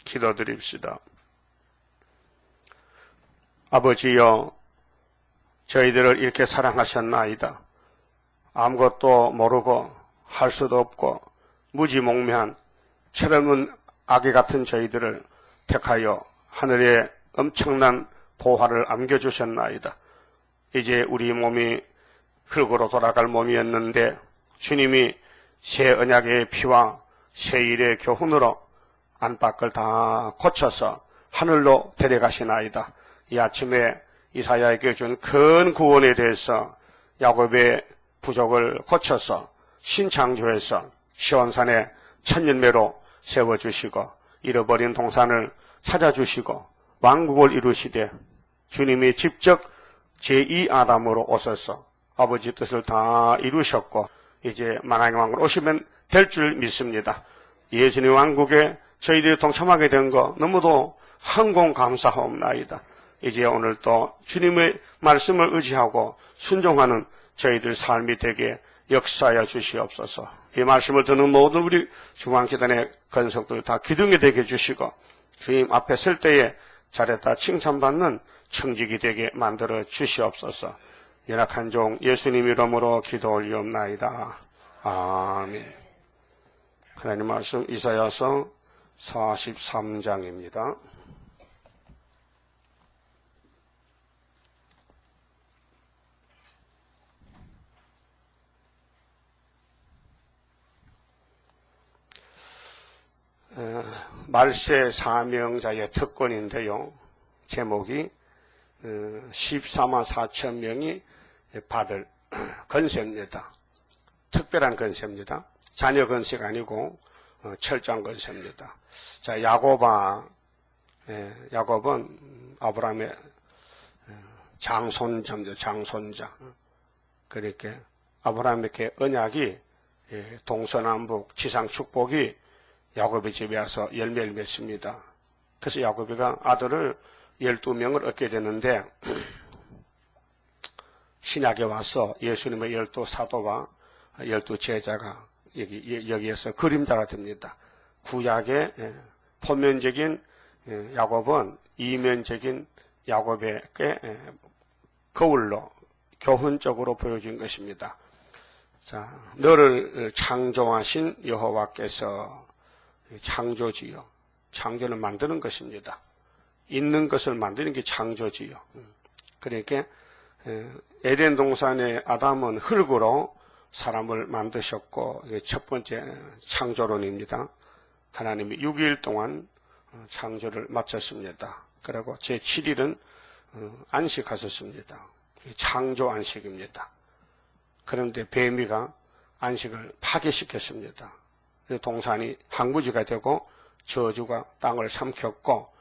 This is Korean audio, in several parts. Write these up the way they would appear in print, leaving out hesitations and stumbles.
기도드립시다. 아버지여, 저희들을 이렇게 사랑하셨나이다. 아무것도 모르고 할 수도 없고 무지몽매한 철없는 아기 같은 저희들을 택하여 하늘에 엄청난 보화를 안겨주셨나이다. 이제 우리 몸이 흙으로 돌아갈 몸이었는데 주님이 새 언약의 피와 새 일의 교훈으로 안팎을 다 고쳐서 하늘로 데려가시나이다. 이 아침에 이사야에게 준 큰 구원에 대해서 야곱의 부족을 고쳐서 신창조해서 시온산에 천년매로 세워주시고 잃어버린 동산을 찾아주시고 왕국을 이루시되 주님이 직접 제2아담으로 오셔서 아버지 뜻을 다 이루셨고 이제 만왕의 왕으로 오시면 될 줄 믿습니다. 예수님 왕국에 저희들이 동참하게 된 거 너무도 항공감사하옵나이다. 이제 오늘 또 주님의 말씀을 의지하고 순종하는 저희들 삶이 되게 역사하여 주시옵소서. 이 말씀을 듣는 모든 우리 중앙기단의 건석들 다 기둥이 되게 해주시고 주님 앞에 설 때에 잘했다 칭찬받는 청직이 되게 만들어 주시옵소서. 연약한 종 예수님 이름으로 기도 올리옵나이다. 아멘. 하나님 말씀 이사야서 43장입니다. 말세 사명자의 특권인데요. 제목이 14만 4천 명이 받을 건세입니다. 특별한 건세입니다. 자녀 건세가 아니고 철장 건세입니다. 자, 야곱은 아브라함의 장손자입니다. 장손자. 그렇게 아브라함에게 언약이 동서남북 지상 축복이 야곱의 집에 와서 열매를 맺습니다. 그래서 야곱이가 아들을 12명을 얻게 되는데 신약에 와서 예수님의 12사도와 12제자가 여기에서 그림자가 됩니다. 구약의 포면적인 야곱은 이면적인 야곱에게 거울로 교훈적으로 보여준 것입니다. 자, 너를 창조하신 여호와께서 창조지요. 창조를 만드는 것입니다. 있는 것을 만드는 게 창조지요. 그러니까 에덴 동산의 아담은 흙으로 사람을 만드셨고 첫 번째 창조론입니다. 하나님이 6일 동안 창조를 마쳤습니다. 그리고 제7일은 안식하셨습니다. 창조 안식입니다. 그런데 뱀이가 안식을 파괴시켰습니다. 동산이 항구지가 되고 저주가 땅을 삼켰고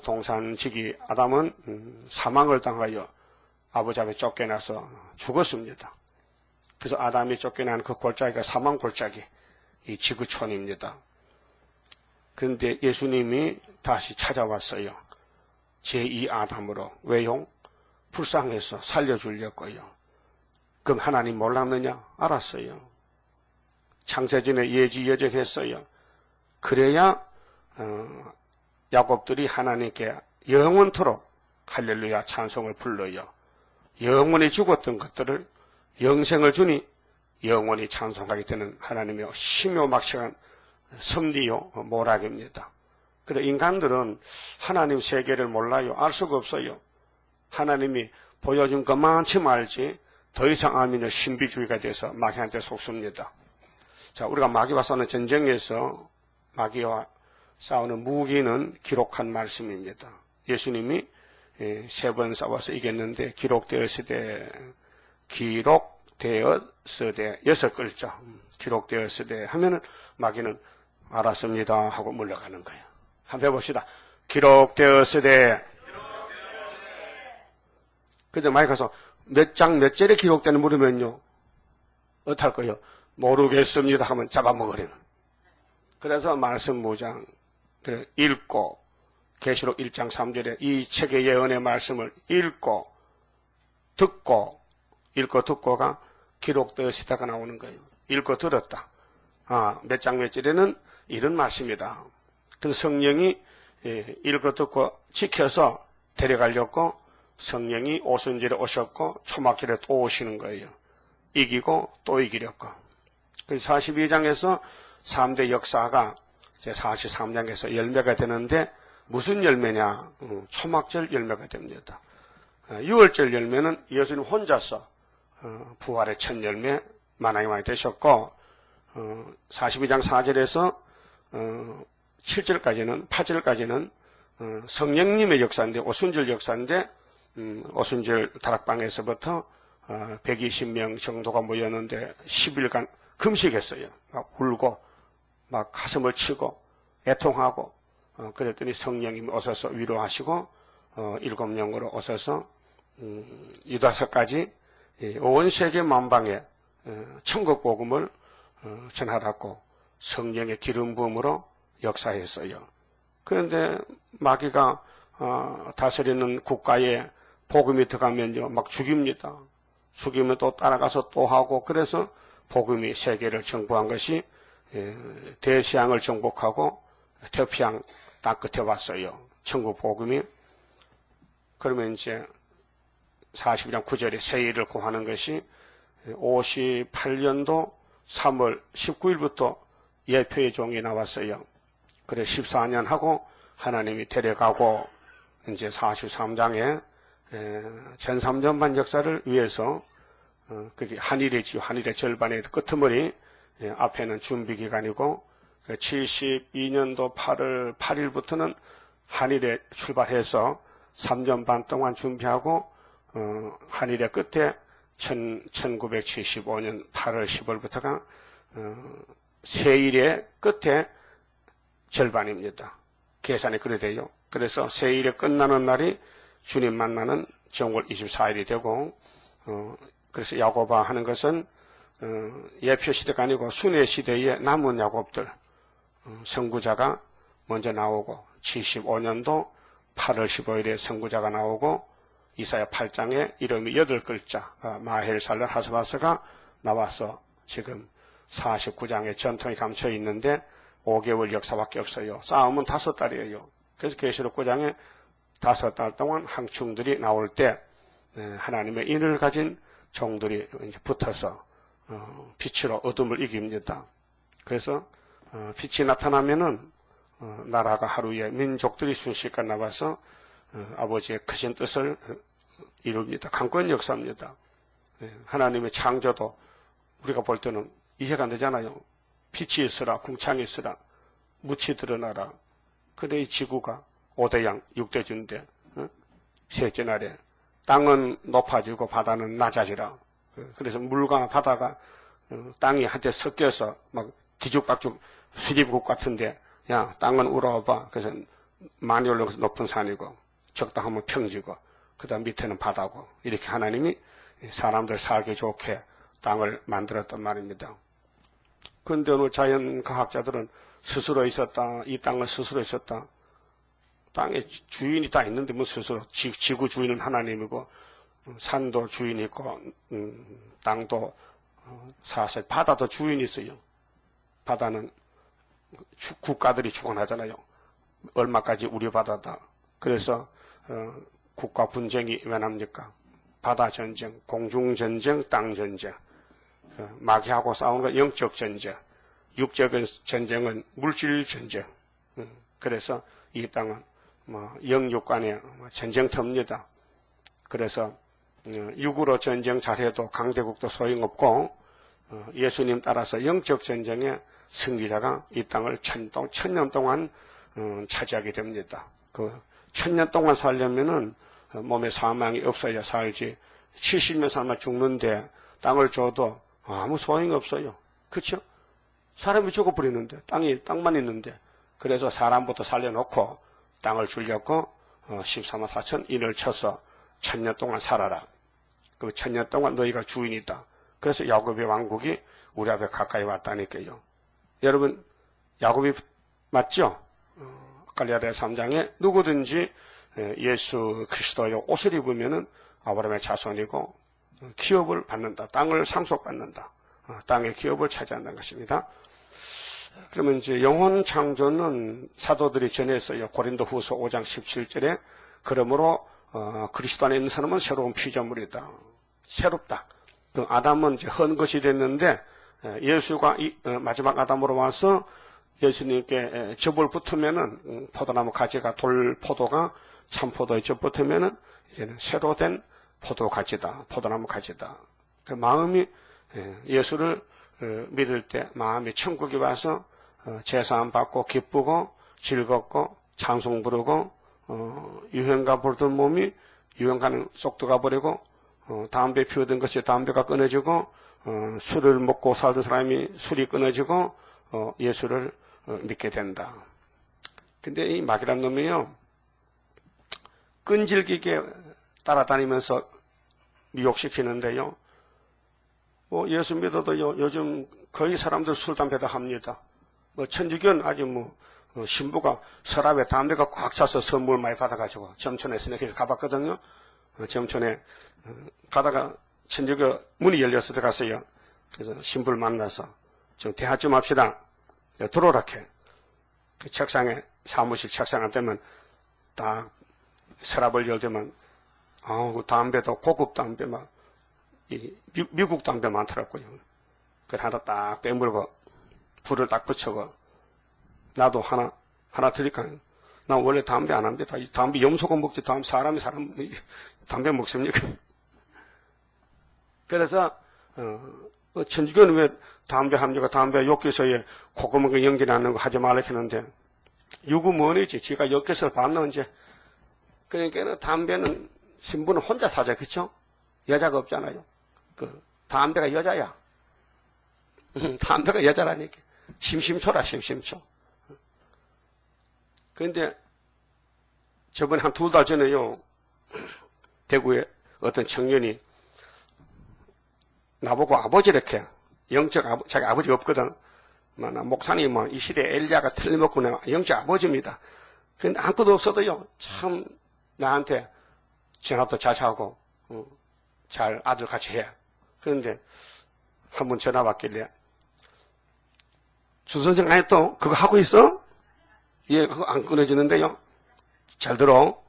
동산지기 아담은 사망을 당하여 아버지 앞에 쫓겨나서 죽었습니다. 그래서 아담이 쫓겨난 그 골짜기가 사망 골짜기, 이 지구촌입니다. 그런데 예수님이 다시 찾아왔어요. 제2아담으로. 왜요? 불쌍해서 살려주려고요. 그럼 하나님 몰랐느냐? 알았어요. 창세전에 예지여정했어요. 그래야 야곱들이 하나님께 영원토록 할렐루야 찬송을 불러요. 영원히 죽었던 것들을 영생을 주니 영원히 찬송하게 되는 하나님의 심요막시한 섭리요 모락입니다. 그래 인간들은 하나님 세계를 몰라요. 알 수가 없어요. 하나님이 보여준 것만치 알지 더 이상 알면 신비주의가 돼서 마귀한테 속습니다. 자, 우리가 마귀와 싸우는 전쟁에서 마귀와 싸우는 무기는 기록한 말씀입니다. 예수님이 3번 싸워서 이겼는데 기록되었으되 6글자 기록되었으되 하면은 마귀는 알았습니다 하고 물러가는 거예요. 한번 해봅시다. 기록되었으되. 근데 마귀 가서 몇 장 몇 절에 기록되는 물으면요 어떡할 거예요? 모르겠습니다 하면 잡아먹으려는. 그래서 말씀 무장 읽고 계시록 1장 3절에 이 책의 예언의 말씀을 읽고 듣고가 기록되었다가 나오는 거예요. 읽고 들었다. 몇 장 몇 절에는 이런 말씀이다. 그 성령이 읽어 듣고 지켜서 데려가려고 성령이 오순절에 오셨고 초막절에 또 오시는 거예요. 이기고 또 이기려고. 그래서 42장에서 3대 역사가 이제 43장에서 열매가 되는데 무슨 열매냐? 초막절 열매가 됩니다. 6월절 열매는 예수님 혼자서 부활의 첫 열매 만왕이 많이 되셨고 42장 4절에서 7절까지는 8절까지는 성령님의 역사인데 오순절 역사인데 오순절 다락방에서부터 120명 정도가 모였는데 10일간 금식했어요. 막 울고 막 가슴을 치고 애통하고 그랬더니 성령님이 오셔서 위로하시고 7명으로 오셔서 유다서까지 온 세계 만방에 천국 복음을 전하라고 성령의 기름 부음으로 역사했어요. 그런데 마귀가 다스리는 국가에 복음이 들어가면요 막 죽입니다. 죽이면 또 따라가서 또 하고 그래서 복음이 세계를 정복한 것이 대서양을 정복하고 태평양 땅 끝에 왔어요. 천국 복음이. 그러면 이제 42장 9절에 세일을 고하는 것이 58년도 3월 19일부터 예표의 종이 나왔어요. 그래 14년 하고 하나님이 데려가고 이제 43장에 전삼전반 역사를 위해서 그게 한일이지요. 한일의 절반의 끄트머리 앞에는 준비기간이고 72년도 8월 8일부터는 한일에 출발해서 3년 반 동안 준비하고 한일의 끝에 1975년 8월 10월부터가 세일의 끝에 절반입니다. 계산이 그래 돼요. 그래서 세일이 끝나는 날이 주님 만나는 정월 24일이 되고 그래서 야고바 하는 것은 예표 시대가 아니고 순회 시대에 남은 야곱들 선구자가 먼저 나오고 75년도 8월 15일에 선구자가 나오고 이사야 8장에 이름이 8글자 마헬살랄 하스바스가 나와서 지금 49장의 전통이 감춰 있는데 5개월 역사밖에 없어요. 싸움은 5달이에요. 그래서 계시록 9장에 5달 동안 항충들이 나올 때 하나님의 인을 가진 종들이 이제 붙어서 빛으로 어둠을 이깁니다. 그래서 빛이 나타나면은 나라가 하루에 민족들이 순식간 나와서 아버지의 크신 뜻을 이룹니다. 강권 역사입니다. 하나님의 창조도 우리가 볼 때는 이해가 안 되잖아요. 빛이 있으라, 궁창이 있으라, 묻이 드러나라. 그래 이 지구가 5대양, 6대준대, 셋째 날에 땅은 높아지고 바다는 낮아지라. 그래서 물과 바다가 땅이 한테 섞여서 막 뒤죽박죽 수립국 같은데 야 땅은 우러봐. 그래서 많이 올라가서 높은 산이고 적당하면 평지고 그 다음 밑에는 바다고 이렇게 하나님이 사람들 살기 좋게 땅을 만들었단 말입니다. 그런데 오늘 자연과학자들은 스스로 있었다. 이 땅은 스스로 있었다. 땅에 주인이 다 있는데 뭐 스스로 지구 주인은 하나님이고 산도 주인이 있고 땅도 사실 바다도 주인이 있어요. 바다는 국가들이 주관하잖아요. 얼마까지 우리 바다다. 그래서 국가 분쟁이 왜 납니까? 바다 전쟁, 공중 전쟁, 땅 전쟁. 마귀하고 싸우는 건 영적 전쟁, 육적인 전쟁은 물질 전쟁. 그래서 이 땅은 영육 간의 전쟁터입니다. 그래서 육으로 전쟁 잘해도 강대국도 소용없고 예수님 따라서 영적 전쟁의 승리자가 이 땅을 천년 동안 차지하게 됩니다. 그 천년 동안 살려면은 몸에 사망이 없어야 살지 70년 살면 죽는데 땅을 줘도 아무 소용이 없어요. 그렇죠? 사람이 죽어버리는데 땅만 있는데 그래서 사람부터 살려놓고 땅을 주려고 14만 4천 인을 쳐서 1000년 동안 살아라. 그 1000년 동안 너희가 주인이다. 그래서 야곱의 왕국이 우리 앞에 가까이 왔다니까요. 여러분 야곱이 맞죠? 갈라디아 3장에 누구든지 예수 그리스도의 옷을 입으면은 아브라함의 자손이고 기업을 받는다. 땅을 상속받는다. 땅의 기업을 차지한다는 것입니다. 그러면 이제 영혼 창조는 사도들이 전했어요. 고린도 후서 5장 17절에 그러므로 그리스도 안에 있는 사람은 새로운 피조물이다. 새롭다. 그 아담은 이제 헌 것이 됐는데 예수가 마지막 아담으로 와서 예수님께 접을 붙으면은 포도나무 가지가 돌포도가 참포도에 접 붙으면은 이제는 새로 된 포도가지다. 포도나무 가지다. 그 마음이 예수를 믿을 때 마음이 천국에 와서 제사함 받고 기쁘고 즐겁고 찬송 부르고 유행가 부르던 몸이 유행가는 쏙 들어가 버리고 담배 피우던 것이 담배가 끊어지고 술을 먹고 살던 사람이 술이 끊어지고 예수를 믿게 된다. 근데 이 마귀란 놈이요 끈질기게 따라다니면서 미혹시키는데요. 예수 믿어도요 요즘 거의 사람들 술 담배 다 합니다. 천주교는 아주 신부가 서랍에 담배가 꽉 차서 선물 많이 받아가지고 점촌에서 내가 가봤거든요. 점촌에 가다가 천주교 문이 열려서 들어갔어요. 그래서 신부를 만나서 좀 대화 좀 합시다. 들어오라 해. 그 책상에 사무실 책상에 되면 딱 서랍을 열더만 그 담배도 고급 담배 막 미국 담배 많더라고요. 그걸 하나 딱 빼물고 불을 딱 붙여고 나도 하나 드릴까? 나 원래 담배 안 합니다. 담배 염소가 먹지 사람이 담배 먹습니까? 그래서 천주교는 왜 담배 합니까? 담배 욕기서에 고구마가 연기나는 거 하지 말라 했는데 유구머니지 지가 욕기서 봤나 언제? 그러니까 담배는 신부는 혼자 사자 그쵸? 여자가 없잖아요. 담배가 여자야. 담배가 여자라니까. 심심초라 심심초. 그런데 저번에 한 2달 전에요. 대구에 어떤 청년이 나보고 아버지 이렇게 자기 아버지가 없거든. 나 목사님은 이 시대에 엘리야가 틀림없고 내가 영적 아버지입니다. 그런데 아무것도 없어도요. 참 나한테 전화도 자주하고 잘 아들 같이 해. 그런데 한 번 전화 왔길래 주 선생 아니 또 그거 하고 있어? 예, 그거 안 끊어지는데요. 잘 들어.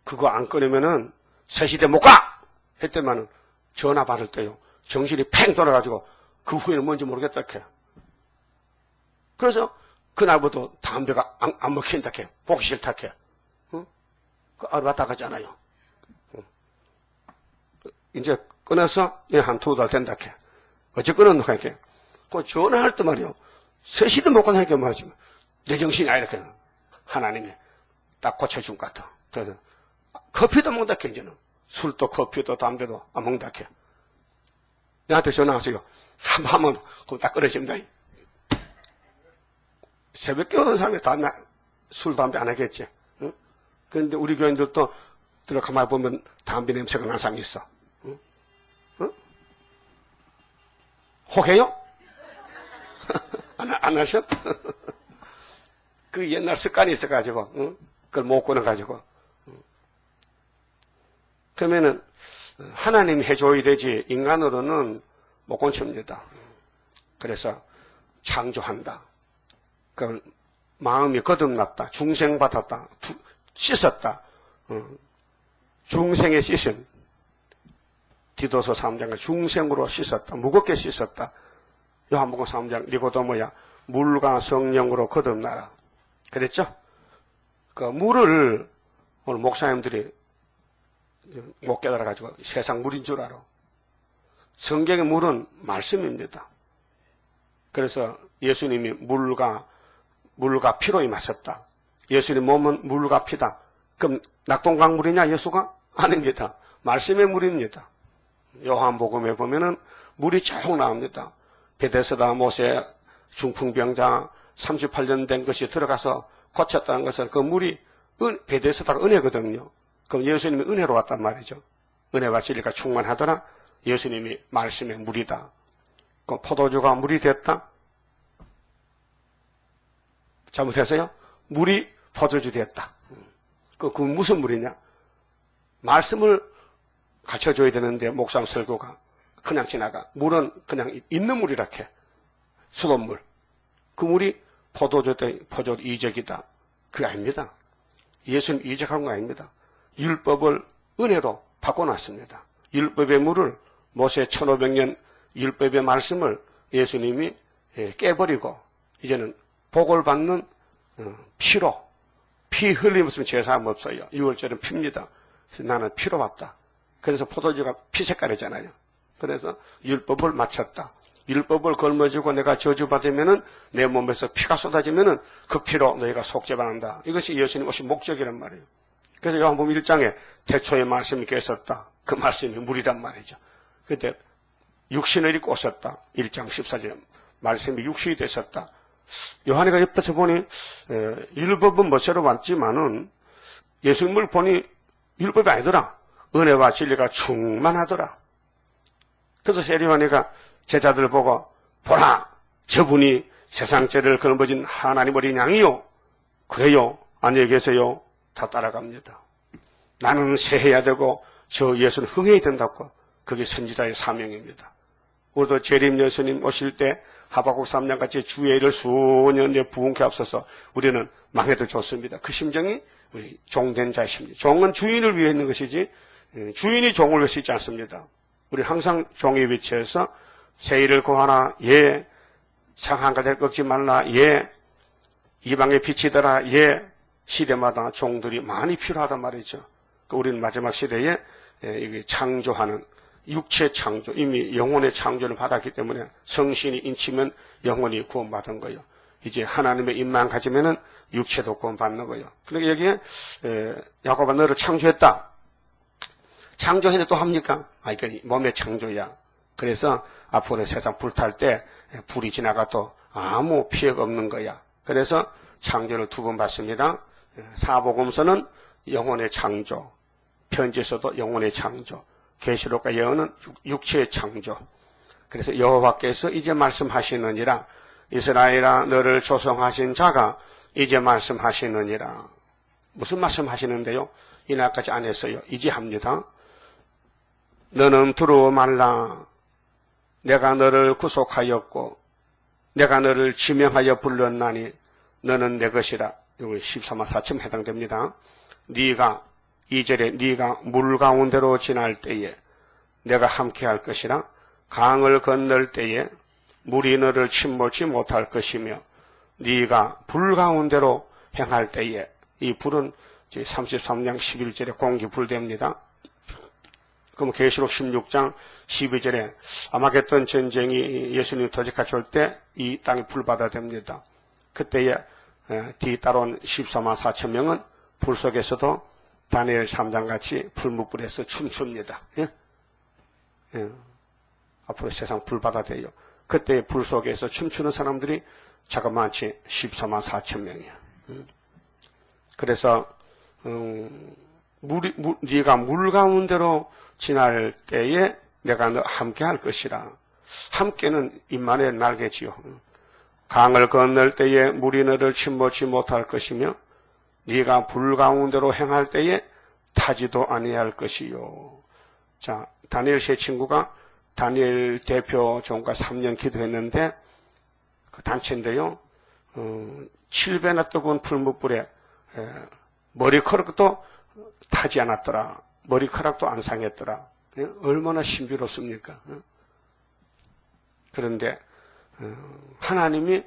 그거 안 끊으면은 새 시대 못 가! 했더만은 전화 받을 때요. 정신이 팽 돌아가지고 그 후에는 뭔지 모르겠다 해. 그래서 그날부터 담배가 안 먹힌다 해. 보기 싫다 해. 응? 그 알바다 가잖아요. 응. 이제 끊어서 한 2달 된다 해. 어째 끊었노 해. 그 전화할 때 말이요. 새 시대 못 가니까 말이지. 내 정신이 이렇게 하나님이 딱 고쳐준 것 같아. 그래서 커피도 먹다 해 이제는. 술도 커피도 담배도 안 먹다 해. 나한테 전화하세요. 한번 하면 그럼 딱 끊어집니다. 새벽에 오는 사람이 술 담배 안 하겠지. 응? 그런데 우리 교인들도 가만히 보면 담배 냄새가 나는 사람이 있어. 응? 응? 혹해요? 안 하셔? 그 옛날 습관이 있어가지고, 응? 그걸 못 끊어가지고. 응? 그러면은, 하나님이 해줘야 되지, 인간으로는 못 고칩니다. 그래서 창조한다. 그 마음이 거듭났다. 중생받았다. 씻었다. 중생의 씻음. 디도서 3장을 중생으로 씻었다. 무겁게 씻었다. 요한복음 3장 니고데모야 물과 성령으로 거듭나라. 그랬죠? 그 물을 오늘 목사님들이 못 깨달아가지고 세상 물인 줄 알아. 성경의 물은 말씀입니다. 그래서 예수님이 물과 피로 임하셨다. 예수님 몸은 물과 피다. 그럼 낙동강물이냐 예수가? 아닙니다. 말씀의 물입니다. 요한복음에 보면은 물이 쭉 나옵니다. 베데스다 모세 중풍병자 38년 된 것이 들어가서 고쳤다는 것은 그 물이 베데스다가 은혜거든요. 그럼 예수님이 은혜로 왔단 말이죠. 은혜와 진리가 충만하더라. 예수님이 말씀의 물이다. 그 포도주가 물이 됐다. 잘못했어요? 물이 포도주 됐다. 그 무슨 물이냐? 말씀을 가르쳐줘야 되는데 목사님 설교가 그냥 지나가. 물은 그냥 있는 물이라 해. 수돗물. 그 물이 포도주 이적이다. 그거 아닙니다. 예수님 이적한 거 아닙니다. 율법을 은혜로 바꿔놨습니다. 율법의 물을 모세 1500년 율법의 말씀을 예수님이 깨버리고 이제는 복을 받는 피로, 피 흘림 없으면 죄사함 없어요. 6월절은 피입니다. 나는 피로 왔다. 그래서 포도주가 피 색깔이잖아요. 그래서 율법을 마쳤다. 율법을 걸머쥐고 내가 저주받으면은 내 몸에서 피가 쏟아지면은 그 피로 너희가 속죄받는다. 이것이 예수님 오신 목적이란 말이에요. 그래서 요한복음 1장에 태초에 말씀이 계셨다. 그 말씀이 물이란 말이죠. 그때 육신을 입고 오셨다. 1장 14절 말씀이 육신이 되셨다. 요한이가 옆에서 보니 율법은 멋대로 왔지만은 예수님을 보니 율법이 아니더라. 은혜와 진리가 충만하더라. 그래서 세리요한이가 제자들을 보고 보라 저분이 세상 죄를 걸머진 하나님 어린 양이요. 그래요. 안녕히 계세요. 다 따라갑니다. 나는 세해야 되고 저 예수는 흥해야 된다고. 그게 선지자의 사명입니다. 우리도 재림 예수님 오실 때 하박국 3장같이 주의 일을 수년 부흥케 앞서서 우리는 망해도 좋습니다. 그 심정이 우리 종된 자의 심리. 종은 주인을 위해 있는 것이지 주인이 종을 위해서 있지 않습니다. 우리는 항상 종의 위치에서 새 일을 구하나 예, 상한가 될 꺾지 말라 예, 이방의 빛이더라 예, 시대마다 종들이 많이 필요하단 말이죠. 우리는 마지막 시대에 이게 창조하는 육체 창조, 이미 영혼의 창조를 받았기 때문에 성신이 인치면 영혼이 구원받은 거예요. 이제 하나님의 입만 가지면은 육체도 구원받는 거예요. 그러니까 여기에 야곱아 너를 창조했다. 창조했는데 또 합니까? 그러니까 몸의 창조야. 그래서 앞으로 세상 불탈 때 불이 지나가도 아무 피해가 없는 거야. 그래서 창조를 2번 받습니다. 사복음서는 영혼의 창조, 편지에서도 영혼의 창조, 계시록과 예언은 육체의 창조. 그래서 여호와께서 이제 말씀하시느니라. 이스라엘아 너를 조성하신 자가 이제 말씀하시느니라. 무슨 말씀하시는데요? 이날까지 안 했어요. 이제 합니다. 너는 두려워 말라. 내가 너를 구속하였고 내가 너를 지명하여 불렀나니 너는 내 것이라. 이거 13만 4천 해당됩니다. 네가 2절에 네가 물 가운데로 지날 때에 내가 함께할 것이라. 강을 건널 때에 물이 너를 침몰치 못할 것이며 네가 불 가운데로 행할 때에 이 불은 33장 11절에 공기 불됩니다. 그럼 계시록 16장 12절에 아마겟돈 전쟁이 예수님 도적같이 올 때 이 땅이 불바다 됩니다. 그때에 뒤따라온 14만 4천 명은 불 속에서도 다니엘 3장같이 불무불에서 춤춥니다. 예? 예. 앞으로 세상 불바다 돼요. 그때 불 속에서 춤추는 사람들이 자그마치 14만 4천 명이야. 그래서 네가 물 가운데로 지날 때에 내가 너 함께 할 것이라. 함께는 임마누엘 날개지요. 강을 건널 때에 물이 너를 침몰치 못할 것이며 네가 불 가운데로 행할 때에 타지도 아니할 것이요. 자, 다니엘 세 친구가 다니엘 대표 종과 3년 기도했는데 그 단체인데요. 7배나 뜨거운 풀무불에 머리카락도 타지 않았더라. 머리카락도 안 상했더라. 얼마나 신비롭습니까? 그런데 하나님이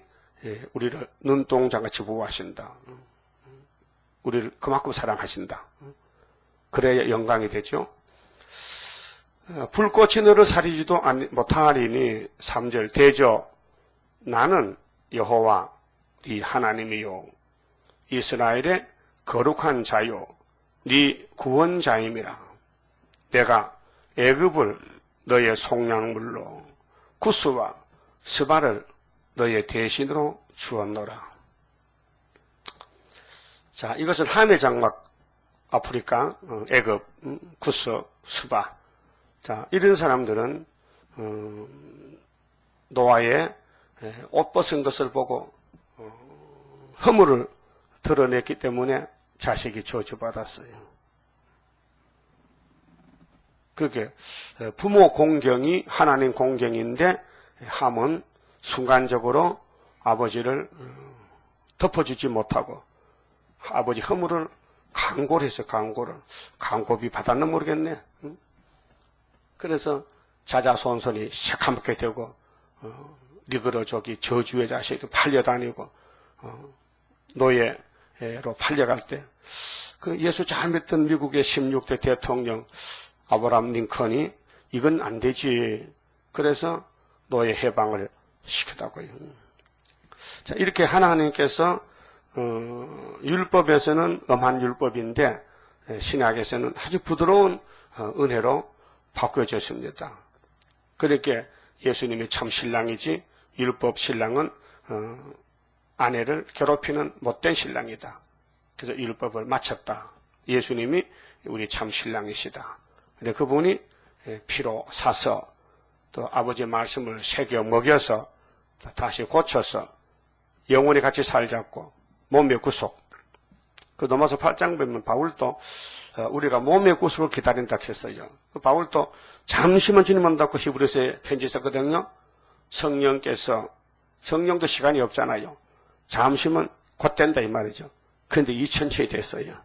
우리를 눈동자같이 보호하신다. 우리를 그만큼 사랑하신다. 그래야 영광이 되죠. 불꽃이 너를 사리지도 못하리니 3절 대저 나는 여호와 네 하나님이요 이스라엘의 거룩한 자요 네 구원자임이라. 내가 애굽을 너의 속량물로 구스와 스바를 너의 대신으로 주었노라. 자, 이것은 함의 장막 아프리카, 애굽, 구스, 스바. 자, 이런 사람들은 노아의 옷 벗은 것을 보고 허물을 드러냈기 때문에 자식이 저주받았어요. 그게 부모 공경이 하나님 공경인데 함은 순간적으로 아버지를 덮어주지 못하고 아버지 허물을 강고를 했어요. 강고비 받았나 모르겠네. 그래서 자자손손이 새카맣게 되고 니그러족이 저주의 자식도 팔려다니고 노예로 팔려갈 때 그 예수 잘 믿던 미국의 16대 대통령 아브라함 링컨이 이건 안 되지. 그래서 노예 해방을 시키다고요. 자, 이렇게 하나님께서 율법에서는 엄한 율법인데 신약에서는 아주 부드러운 은혜로 바꿔졌습니다. 그렇게 예수님이 참 신랑이지 율법 신랑은 아내를 괴롭히는 못된 신랑이다. 그래서 율법을 마쳤다. 예수님이 우리 참 신랑이시다. 근데 그분이 피로 사서 또 아버지의 말씀을 새겨 먹여서 다시 고쳐서 영원히 같이 살자고 몸의 구속. 그 넘어서 8장 보면 바울도 우리가 몸의 구속을 기다린다 했어요. 바울도 잠시만 주님 만나고 히브리서에 편지 썼거든요. 성령도 시간이 없잖아요. 잠시만 곧 된다 이 말이죠. 그런데 2000년이 됐어요.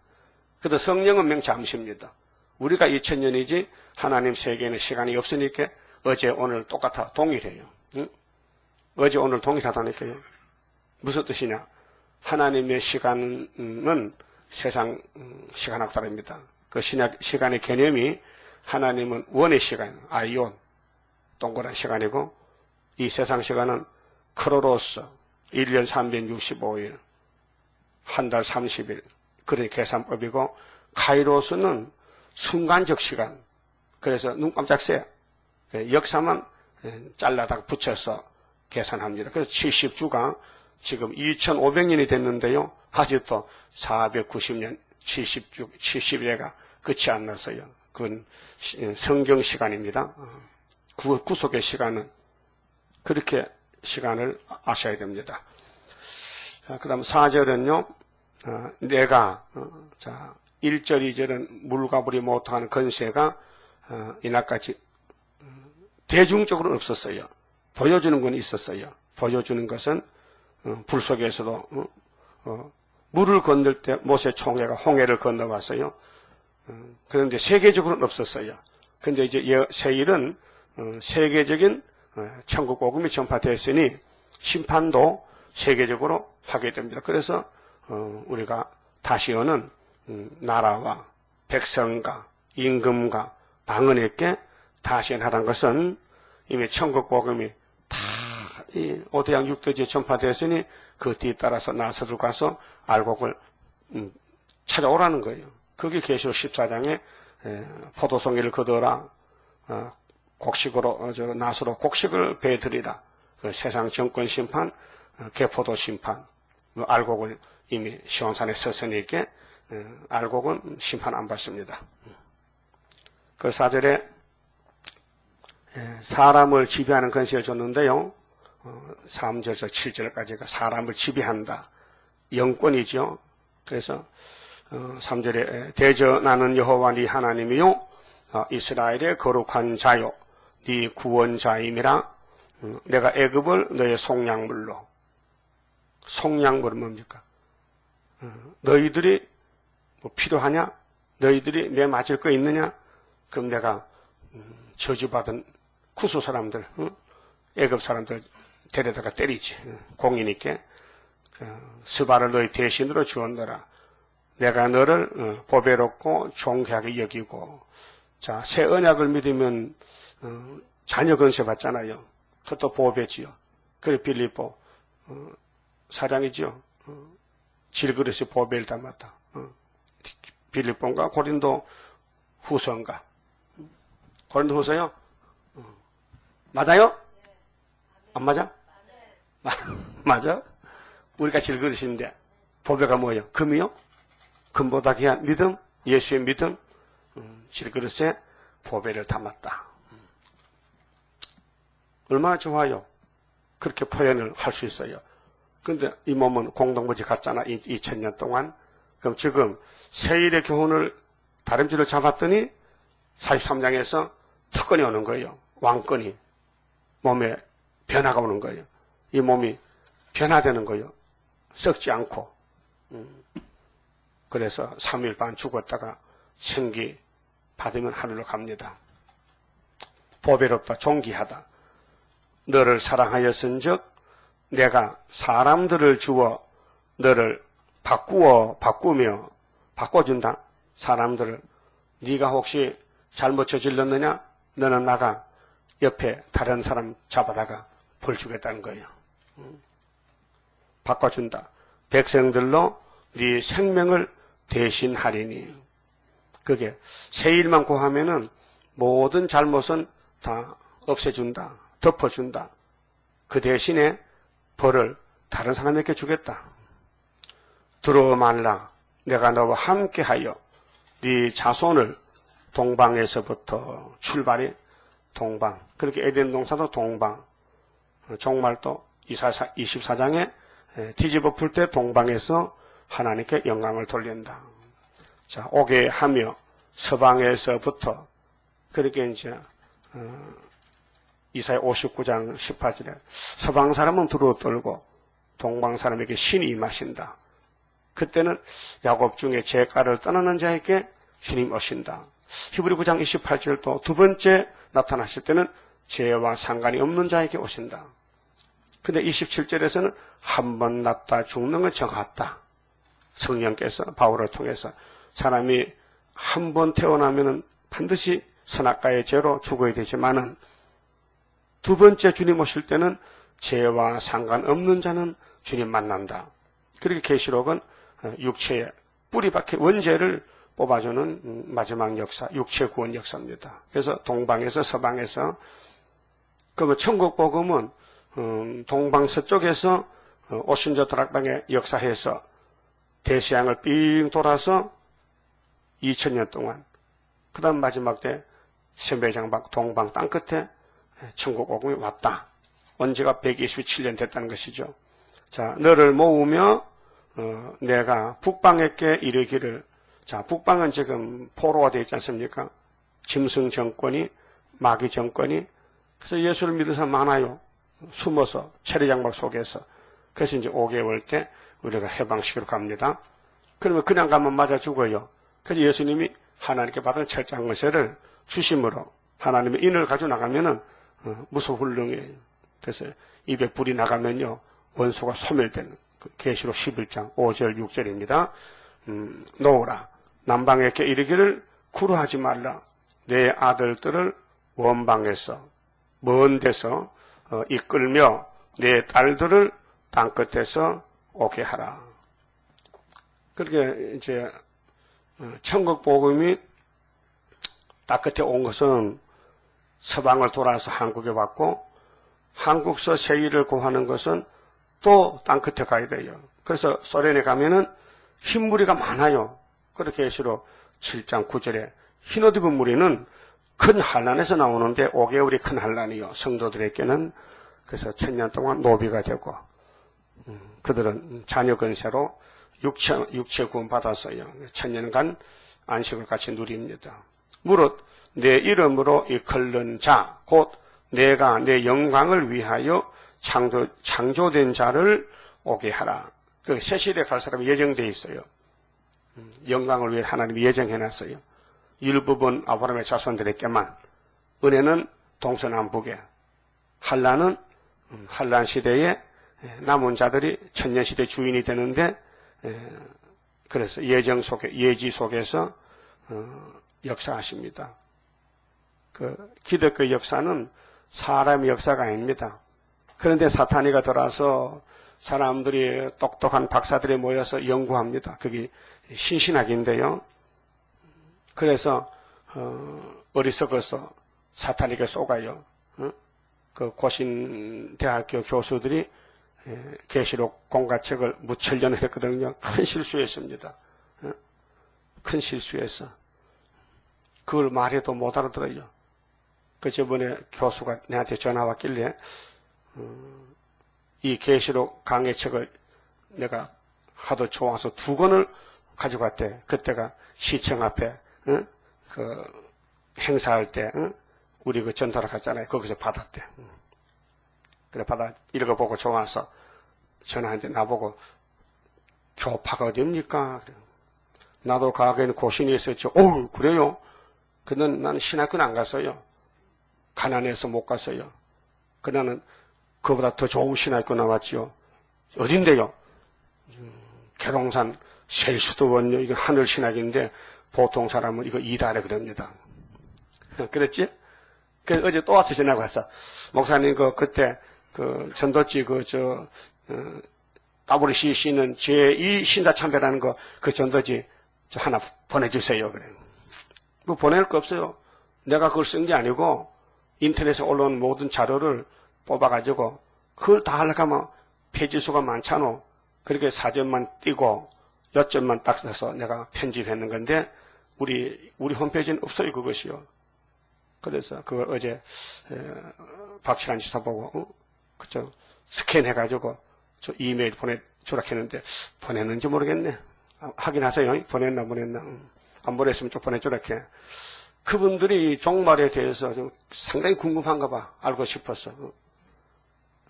그래도 성령은 잠시입니다. 우리가 2000년이지 하나님 세계에는 시간이 없으니까 어제 오늘 똑같아 동일해요. 응? 어제 오늘 동일하다니까요. 무슨 뜻이냐? 하나님의 시간은 세상 시간하고 다릅니다. 그 시간의 개념이 하나님은 원의 시간, 아이온, 동그란 시간이고 이 세상 시간은 크로로스, 1년 365일, 한 달 30일, 그런 계산법이고 카이로스는 순간적 시간. 그래서 눈 깜짝 새요. 역사만 잘라다가 붙여서 계산합니다. 그래서 70주가 지금 2500년이 됐는데요. 아직도 490년 70일에가 끝이 안 났어요. 그건 성경 시간입니다. 구속의 시간은 그렇게 시간을 아셔야 됩니다. 그 다음 4절은요. 내가 1절 2절은 물과 불이 못하는 건세가 이날까지 대중적으로는 없었어요. 보여주는 건 있었어요. 보여주는 것은 불 속에서도 물을 건널 때 모세 총회가 홍해를 건너왔어요. 그런데 세계적으로는 없었어요. 그런데 이제 새일은 세계적인 천국 복음이 전파됐으니 심판도 세계적으로 하게 됩니다. 그래서 우리가 다시 오는 나라와 백성과 임금과 방언에게 다시하라는 것은 이미 천국 복음이 다 이 5대양 6대지에 전파됐으니 그 뒤에 따라서 나서들 가서 알곡을 찾아오라는 거예요. 그게 계시록 14장에 포도송이를 거두어라 곡식으로 나서로 곡식을 배드리라. 그 세상 정권 심판, 개포도 심판, 알곡을 이미 시온산에 서서니께 알곡은 심판 안 받습니다. 그 4절에 사람을 지배하는 건세를 줬는데요. 3절에서 7절까지가 사람을 지배한다. 영권이죠. 그래서 3절에 대저 나는 여호와 네 하나님이요 이스라엘의 거룩한 자요 네 구원자임이라. 내가 애굽을 너의 속량물로. 속량물은 뭡니까? 너희들이 뭐 필요하냐? 너희들이 매 맞을 거 있느냐? 그럼 내가 저주받은 구수 사람들, 애굽 사람들 데려다가 때리지. 공이니까 스바를 너희 대신으로 주었노라. 내가 너를 보배롭고 존귀하게 여기고. 자, 새 언약을 믿으면 자녀 건세 받잖아요. 그것도 보배지요. 그래 빌립보 사랑이죠. 질그릇이 보배를 담았다. 빌립보인가 고린도 후서인가? 고린도 후서요? 맞아요? 안 맞아? 맞아? 우리가 질그릇인데 보배가 뭐예요? 금이요? 금보다 귀한 믿음, 예수의 믿음, 질그릇에 보배를 담았다. 얼마나 좋아요? 그렇게 표현을 할 수 있어요. 그런데 이 몸은 공동무지 같잖아. 2000년 동안. 그럼 지금 세일의 교훈을 다림질을 잡았더니 43장에서 특권이 오는 거예요. 왕권이. 몸에 변화가 오는 거예요. 이 몸이 변화되는 거예요. 썩지 않고. 그래서 3일 반 죽었다가 생기 받으면 하늘로 갑니다. 보배롭다, 존귀하다. 너를 사랑하였은즉 내가 사람들을 주어 너를 바꾸며 바꿔준다. 사람들을. 네가 혹시 잘못 저질렀느냐? 너는 나가 옆에 다른 사람 잡아다가 벌 주겠다는 거예요. 바꿔준다. 백성들로 네 생명을 대신하리니. 그게 새 일만 구하면은 모든 잘못은 다 없애준다. 덮어준다. 그 대신에 벌을 다른 사람에게 주겠다. 들어 말라. 내가 너와 함께하여 네 자손을 동방에서부터 출발이 동방. 그렇게 에덴 동산도 동방. 정말 또 이사야 24장에 뒤집어 풀 때 동방에서 하나님께 영광을 돌린다. 자, 오게 하며 서방에서부터. 그렇게 이제 이사야 59장 18절에 서방 사람은 두루 떨고 동방 사람에게 신이 임하신다. 그때는 야곱 중에 제가를 떠나는 자에게 주님 오신다. 히브리 9장 28절도 두 번째 나타나실 때는 죄와 상관이 없는 자에게 오신다. 근데 27절에서는 한 번 났다 죽는 건 정하다. 성령께서 바울을 통해서 사람이 한 번 태어나면은 반드시 선악과의 죄로 죽어야 되지만은 두 번째 주님 오실 때는 죄와 상관없는 자는 주님 만난다. 그렇게 계시록은 육체의 뿌리박힌 원죄를 뽑아주는 마지막 역사, 육체 구원 역사입니다. 그래서 동방에서 서방에서 그러면 천국 복음은 동방 서쪽에서 오순절 다락방에 역사해서 대서양을 삥 돌아서 2000년 동안 그 다음 마지막 때 세배장박 동방 땅끝에 천국 복음이 왔다. 언제가 127년 됐다는 것이죠. 자, 너를 모으며 내가 북방에게 이르기를. 자, 북방은 지금 포로가 되어 있지 않습니까? 짐승 정권이, 마귀 정권이. 그래서 예수를 믿는 사람 많아요. 숨어서 체류장막 속에서. 그래서 이제 5개월 때 우리가 해방식으로 갑니다. 그러면 그냥 가면 맞아 죽어요. 그래서 예수님이 하나님께 받은 철장 것을 주심으로 하나님의 인을 가지고 나가면은 무소불능이에요. 그래서 입에 불이 나가면요 원수가 소멸되는 계시록 11장 5절 6절입니다. 놓으라. 남방에게 이르기를 구루하지 말라. 내 아들들을 원방에서 먼 데서 이끌며 내 딸들을 땅끝에서 오게 하라. 그렇게 이제 천국 복음이 땅끝에 온 것은 서방을 돌아서 한국에 왔고 한국서 세일을 구하는 것은 또 땅끝에 가야 돼요. 그래서 소련에 가면은 흰무리가 많아요. 그렇게 계시록 7장 9절에 흰옷 입은 무리는 큰 환란에서 나오는데 5개월이 큰 환란이요. 성도들에게는 그래서 1000년 동안 노비가 되고 그들은 자녀 건세로 육체 구원 받았어요. 1000년간 안식을 같이 누립니다. 무릇 내 이름으로 이끌는 자, 곧 내가 내 영광을 위하여 창조된 자를 오게 하라. 그 새 시대 갈 사람이 예정되어 있어요. 영광을 위해 하나님이 예정해놨어요. 일부분 아브라함의 자손들에게만. 은혜는 동서남북에. 한란은 한란 시대에 남은 자들이 천년시대 주인이 되는데 그래서 예정 속에 예지 속에서 역사하십니다. 그 기독교 역사는 사람의 역사가 아닙니다. 그런데 사탄이가 들어와서 사람들이 똑똑한 박사들이 모여서 연구합니다. 그게 신신학인데요. 그래서 어리석어서 사탄에게 속아요. 그 고신대학교 교수들이 계시록 공과책을 무철년을 했거든요. 큰 실수했습니다. 큰 실수했어. 그걸 말해도 못 알아들어요. 그 저번에 교수가 내한테 전화 왔길래 이 계시록 강의책을 내가 하도 좋아서 2권을 가져갔대. 그때가 시청 앞에 그 행사할 때 우리 그 전달을 갔잖아요. 거기서 받았대. 그래 받아 읽어보고 좋아서 전화했는데 나보고 교파가 어딥니까? 나도 과거에는 고신이 있었죠. 어우, 그래요? 근데 나는 신학교는 안 갔어요. 가난해서 못 갔어요. 그러나는 그보다 더 좋은 신학교 나왔지요. 어딘데요? 계룡산 셀수도원요. 이거 하늘 신학인데 보통 사람은 이거 이달에 그럽니다. 그랬지? 그래서 어제 또 와서 전화가 왔어. 목사님 그때 전도지 WCC는 제2 신사참배라는 그 전도지 하나 보내주세요. 그래. 뭐 보낼 거 없어요. 내가 그걸 쓴 게 아니고 인터넷에 올라온 모든 자료를 뽑아가지고 그걸 다 하려고 하면 페이지수가 많잖아. 그렇게 사전만 띄고 요점만 딱 써서 내가 편집했는 건데 우리 홈페이지는 없어요. 그것이요. 그래서 그걸 어제 박실환 지사 보고 그죠? 스캔해가지고 저 이메일 보내주라 했는데 보냈는지 모르겠네. 확인하세요. 보냈나 안 보냈으면 좀 보내주라 해. 그분들이 종말에 대해서 좀 상당히 궁금한가 봐. 알고 싶었어.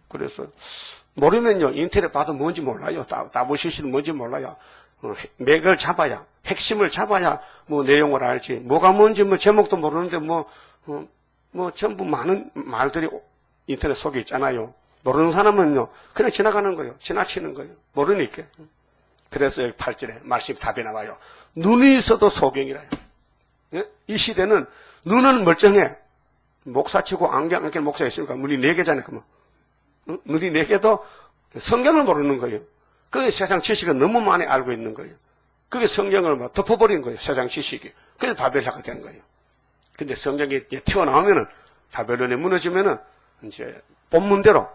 그래서 모르면요. 인터넷 봐도 뭔지 몰라요. WCC는 뭔지 몰라요. 맥을 잡아야, 핵심을 잡아야 뭐 내용을 알지. 뭐가 뭔지 뭐 제목도 모르는데 뭐 전부 많은 말들이 인터넷 속에 있잖아요. 모르는 사람은요. 그냥 지나가는 거예요. 지나치는 거예요. 모르니까. 그래서 여기 8절에 말씀이 답이 나와요. 눈이 있어도 소경이라요. 예? 이 시대는 눈은 멀쩡해. 목사치고 안경 낀 목사가 있으니까 눈이 4개잖아요. 그러면. 눈이 4개도 성경을 모르는 거예요. 그게 세상 지식은 너무 많이 알고 있는 거예요. 그게 성경을 막 덮어버리는 거예요. 세상 지식이. 그래서 바벨하게 된 거예요. 근데 성경이 튀어나오면은 바벨론이 무너지면은 이제 본문대로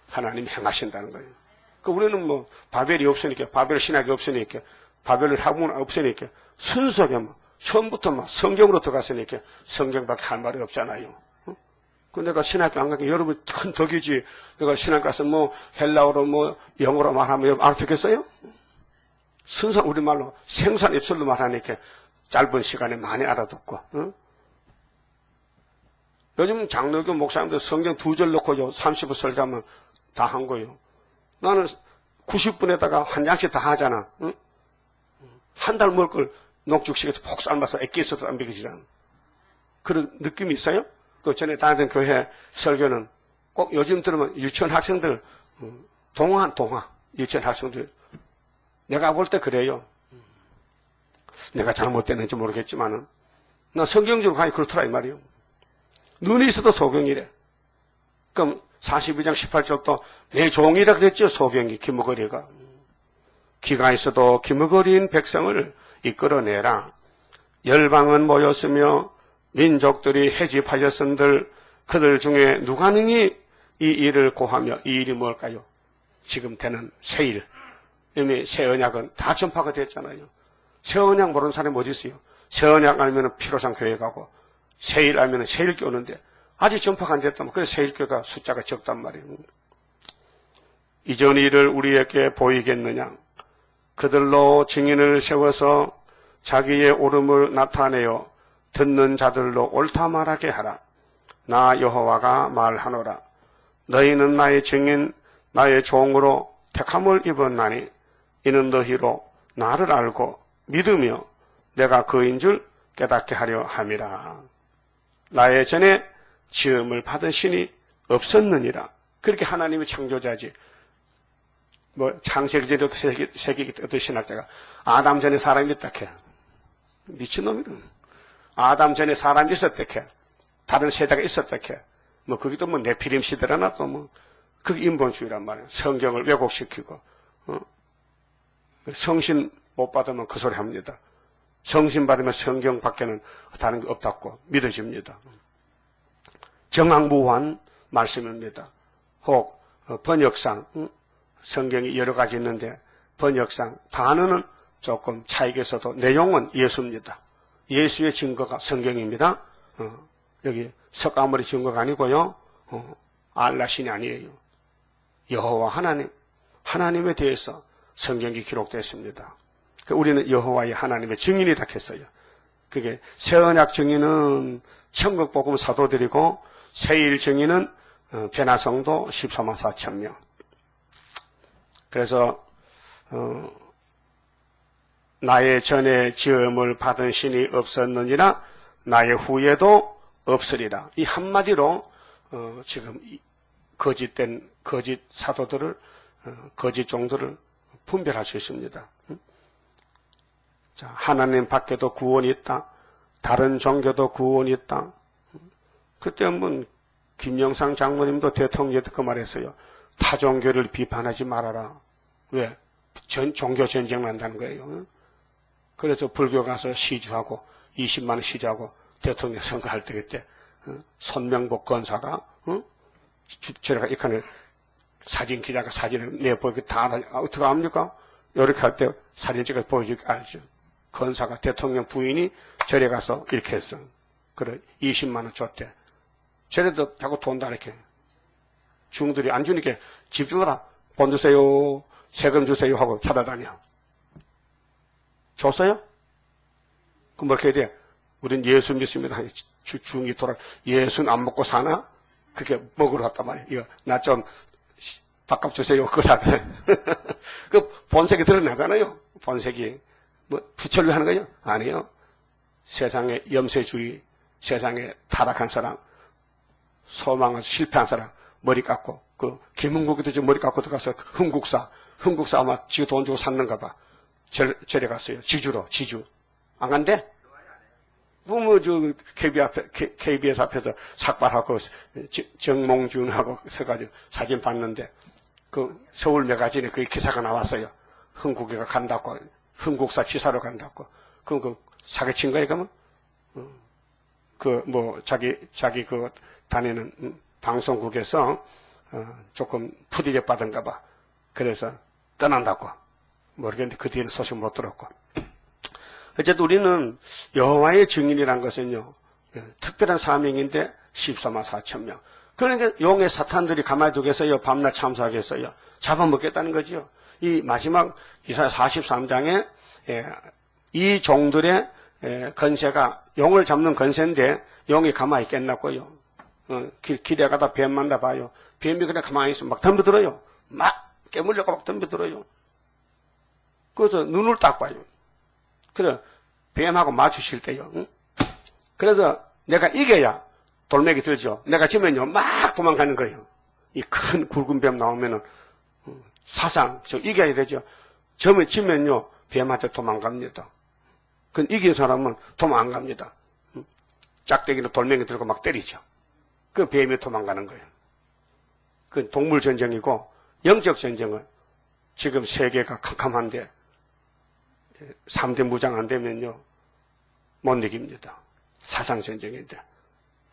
하나님이 행하신다는 거예요. 그 우리는 뭐 바벨이 없으니까, 바벨 신학이 없으니까, 바벨론 학문 없으니까 순수하게 막 처음부터 막 성경으로 들어갔으니까 성경밖에 할 말이 없잖아요. 그 내가 신학교 안 가니까 여러분 큰 덕이지. 내가 신학 가서 뭐 헬라어로 뭐 영어로 말하면 알아듣겠어요? 순수 우리말로 생소한 입술로 말하니까 짧은 시간에 많이 알아듣고. 요즘 장로교 목사님들 성경 2절 넣고요 30분 설교하면 다 한 거예요. 나는 90분에다가 한 장씩 다 하잖아. 한 달 먹을 걸 녹죽식에서 폭 삶아서 액기에서도 안 먹이지잖아. 그런 느낌이 있어요? 그 전에 다니던 교회 설교는 꼭 요즘 들으면 유치원 학생들, 동화, 유치원 학생들. 내가 볼 때 그래요. 내가 잘못됐는지 모르겠지만은, 나 성경적으로 가니 그렇더라, 이 말이요. 눈이 있어도 소경이래. 그럼 42장 18절도 내 종이라 그랬죠, 소경이, 기머거리가. 기가 있어도 기머거리인 백성을 이끌어내라. 열방은 모였으며 민족들이 해집하였은들 그들 중에 누가 능히 이 일을 고하며 이 일이 뭘까요? 지금 되는 새일. 이미 새 언약은 다 전파가 됐잖아요. 새 언약 모르는 사람이 어디 있어요? 새 언약 알면 피로상 교회 가고 새일 알면 새일교 오는데 아직 전파가 안 됐다면 그래서 새일교가 숫자가 적단 말이에요. 이전 일을 우리에게 보이겠느냐? 그들로 증인을 세워서 자기의 옳음을 나타내어 듣는 자들로 옳다 말하게 하라. 나 여호와가 말하노라. 너희는 나의 증인, 나의 종으로 택함을 입었나니 이는 너희로 나를 알고 믿으며 내가 그인 줄 깨닫게 하려 함이라. 나의 전에 지음을 받은 신이 없었느니라. 그렇게 하나님이 창조자지. 뭐 창세기 전에도 세계 어떤 신학자가 아담 전에 사람이 있다 해. 미친놈이는. 아담 전에 사람이 있었다 해. 다른 세대가 있었다 해. 뭐 거기도 뭐 네피림 시대라나 또 뭐 그게 인본주의란 말이에요. 성경을 왜곡시키고 성신 못 받으면 그 소리 합니다. 성신 받으면 성경 밖에는 다른 게 없다고 믿어집니다. 정황무한 말씀입니다. 혹 번역상 성경이 여러 가지 있는데 번역상 단어는 조금 차이가 있어도 내용은 예수입니다. 예수의 증거가 성경입니다. 여기 석가모니 증거가 아니고요. 알라신이 아니에요. 여호와 하나님, 하나님에 대해서 성경이 기록됐습니다. 우리는 여호와의 하나님의 증인이다 했어요. 그게 새언약 증인은 천국복음 사도들이고 새일 증인은 변화성도 14만 4천 명. 그래서 나의 전에 지음을 받은 신이 없었느니라 나의 후에도 없으리라. 이 한마디로 지금 거짓된 거짓 사도들을 거짓 종들을 분별할 수 있습니다. 자, 하나님 밖에도 구원이 있다. 다른 종교도 구원이 있다. 그때 한번 김영상 장모님도 대통령한테 그 말했어요. 타 종교를 비판하지 말아라. 왜? 종교 전쟁 난다는 거예요. 그래서 불교 가서 시주하고 20만 원 시주하고 대통령 선거할 때 그때 손명복 권사가 저래가 이 칸을 사진 기자가 사진을 내보이고 다 어떻게 합니까? 이렇게 할 때 사진 찍어 보여주기 알죠. 권사가 대통령 부인이 절에 가서 이렇게 했어. 그래 20만 원 줬대. 절에도 자꾸 돈 다 이렇게 중들이 안 주니까 집중하라. 돈 주세요. 세금 주세요 하고 찾아다녀. 줬어요? 그럼 뭐 이렇게 해야 돼? 우린 예수 믿습니다. 중이 돌아 예수는 안 먹고 사나? 그게 먹으러 갔단 말이에요. 이거 나 좀 밥값 주세요. 그러라. 그 본색이 드러나잖아요. 본색이 뭐 부처를 하는 거예요? 아니에요. 세상에 염세주의, 세상에 타락한 사람, 소망해서 실패한 사람 머리 깎고 그 김흥국이도 지금 머리 깎고 들어가서 흥국사 아마 지 돈 주고 샀는가 봐. 절에 갔어요. 지주 안 간대? 뭐 저 KBS 앞에서 삭발하고 정몽준하고 서가지고 사진 봤는데 그 서울 매거진에 그 기사가 나왔어요. 흥국이가 간다고 흥국사 지사로 간다고. 그럼 그 사기친 거예요, 그러면? 그 뭐 자기 그 다니는 방송국에서 조금 푸디력 받은가 봐. 그래서 떠난다고. 모르겠는데 그 뒤에는 소식 못 들었고. 어쨌든 우리는 여호와의 증인이란 것은요, 특별한 사명인데 14만 4천 명. 그러니까 용의 사탄들이 가만히 두겠어요? 밤낮 참사하겠어요? 잡아먹겠다는 거죠. 이 마지막 이사야 43장에 이 종들의 건세가 용을 잡는 건세인데 용이 가만히 있겠나고요. 길에 가다 뱀 만나 봐요. 뱀이 그냥 가만히 있으면 막 덤벼들어요. 막 깨물려고 막 덤벼들어요. 그래서 눈을 딱 봐요. 그래, 뱀하고 맞추실 때요. 응? 그래서 내가 이겨야 돌멩이 들죠. 내가 지면요, 막 도망가는 거예요. 이 큰 굵은 뱀 나오면은, 사상, 이겨야 되죠. 지면요, 뱀한테 도망갑니다. 그 이긴 사람은 도망 안 갑니다. 짝대기로 돌멩이 들고 막 때리죠. 그 뱀이 도망가는 거예요. 그 동물 전쟁이고, 영적 전쟁은 지금 세계가 캄캄한데, 3대 무장 안 되면요, 못 이깁니다. 사상전쟁인데.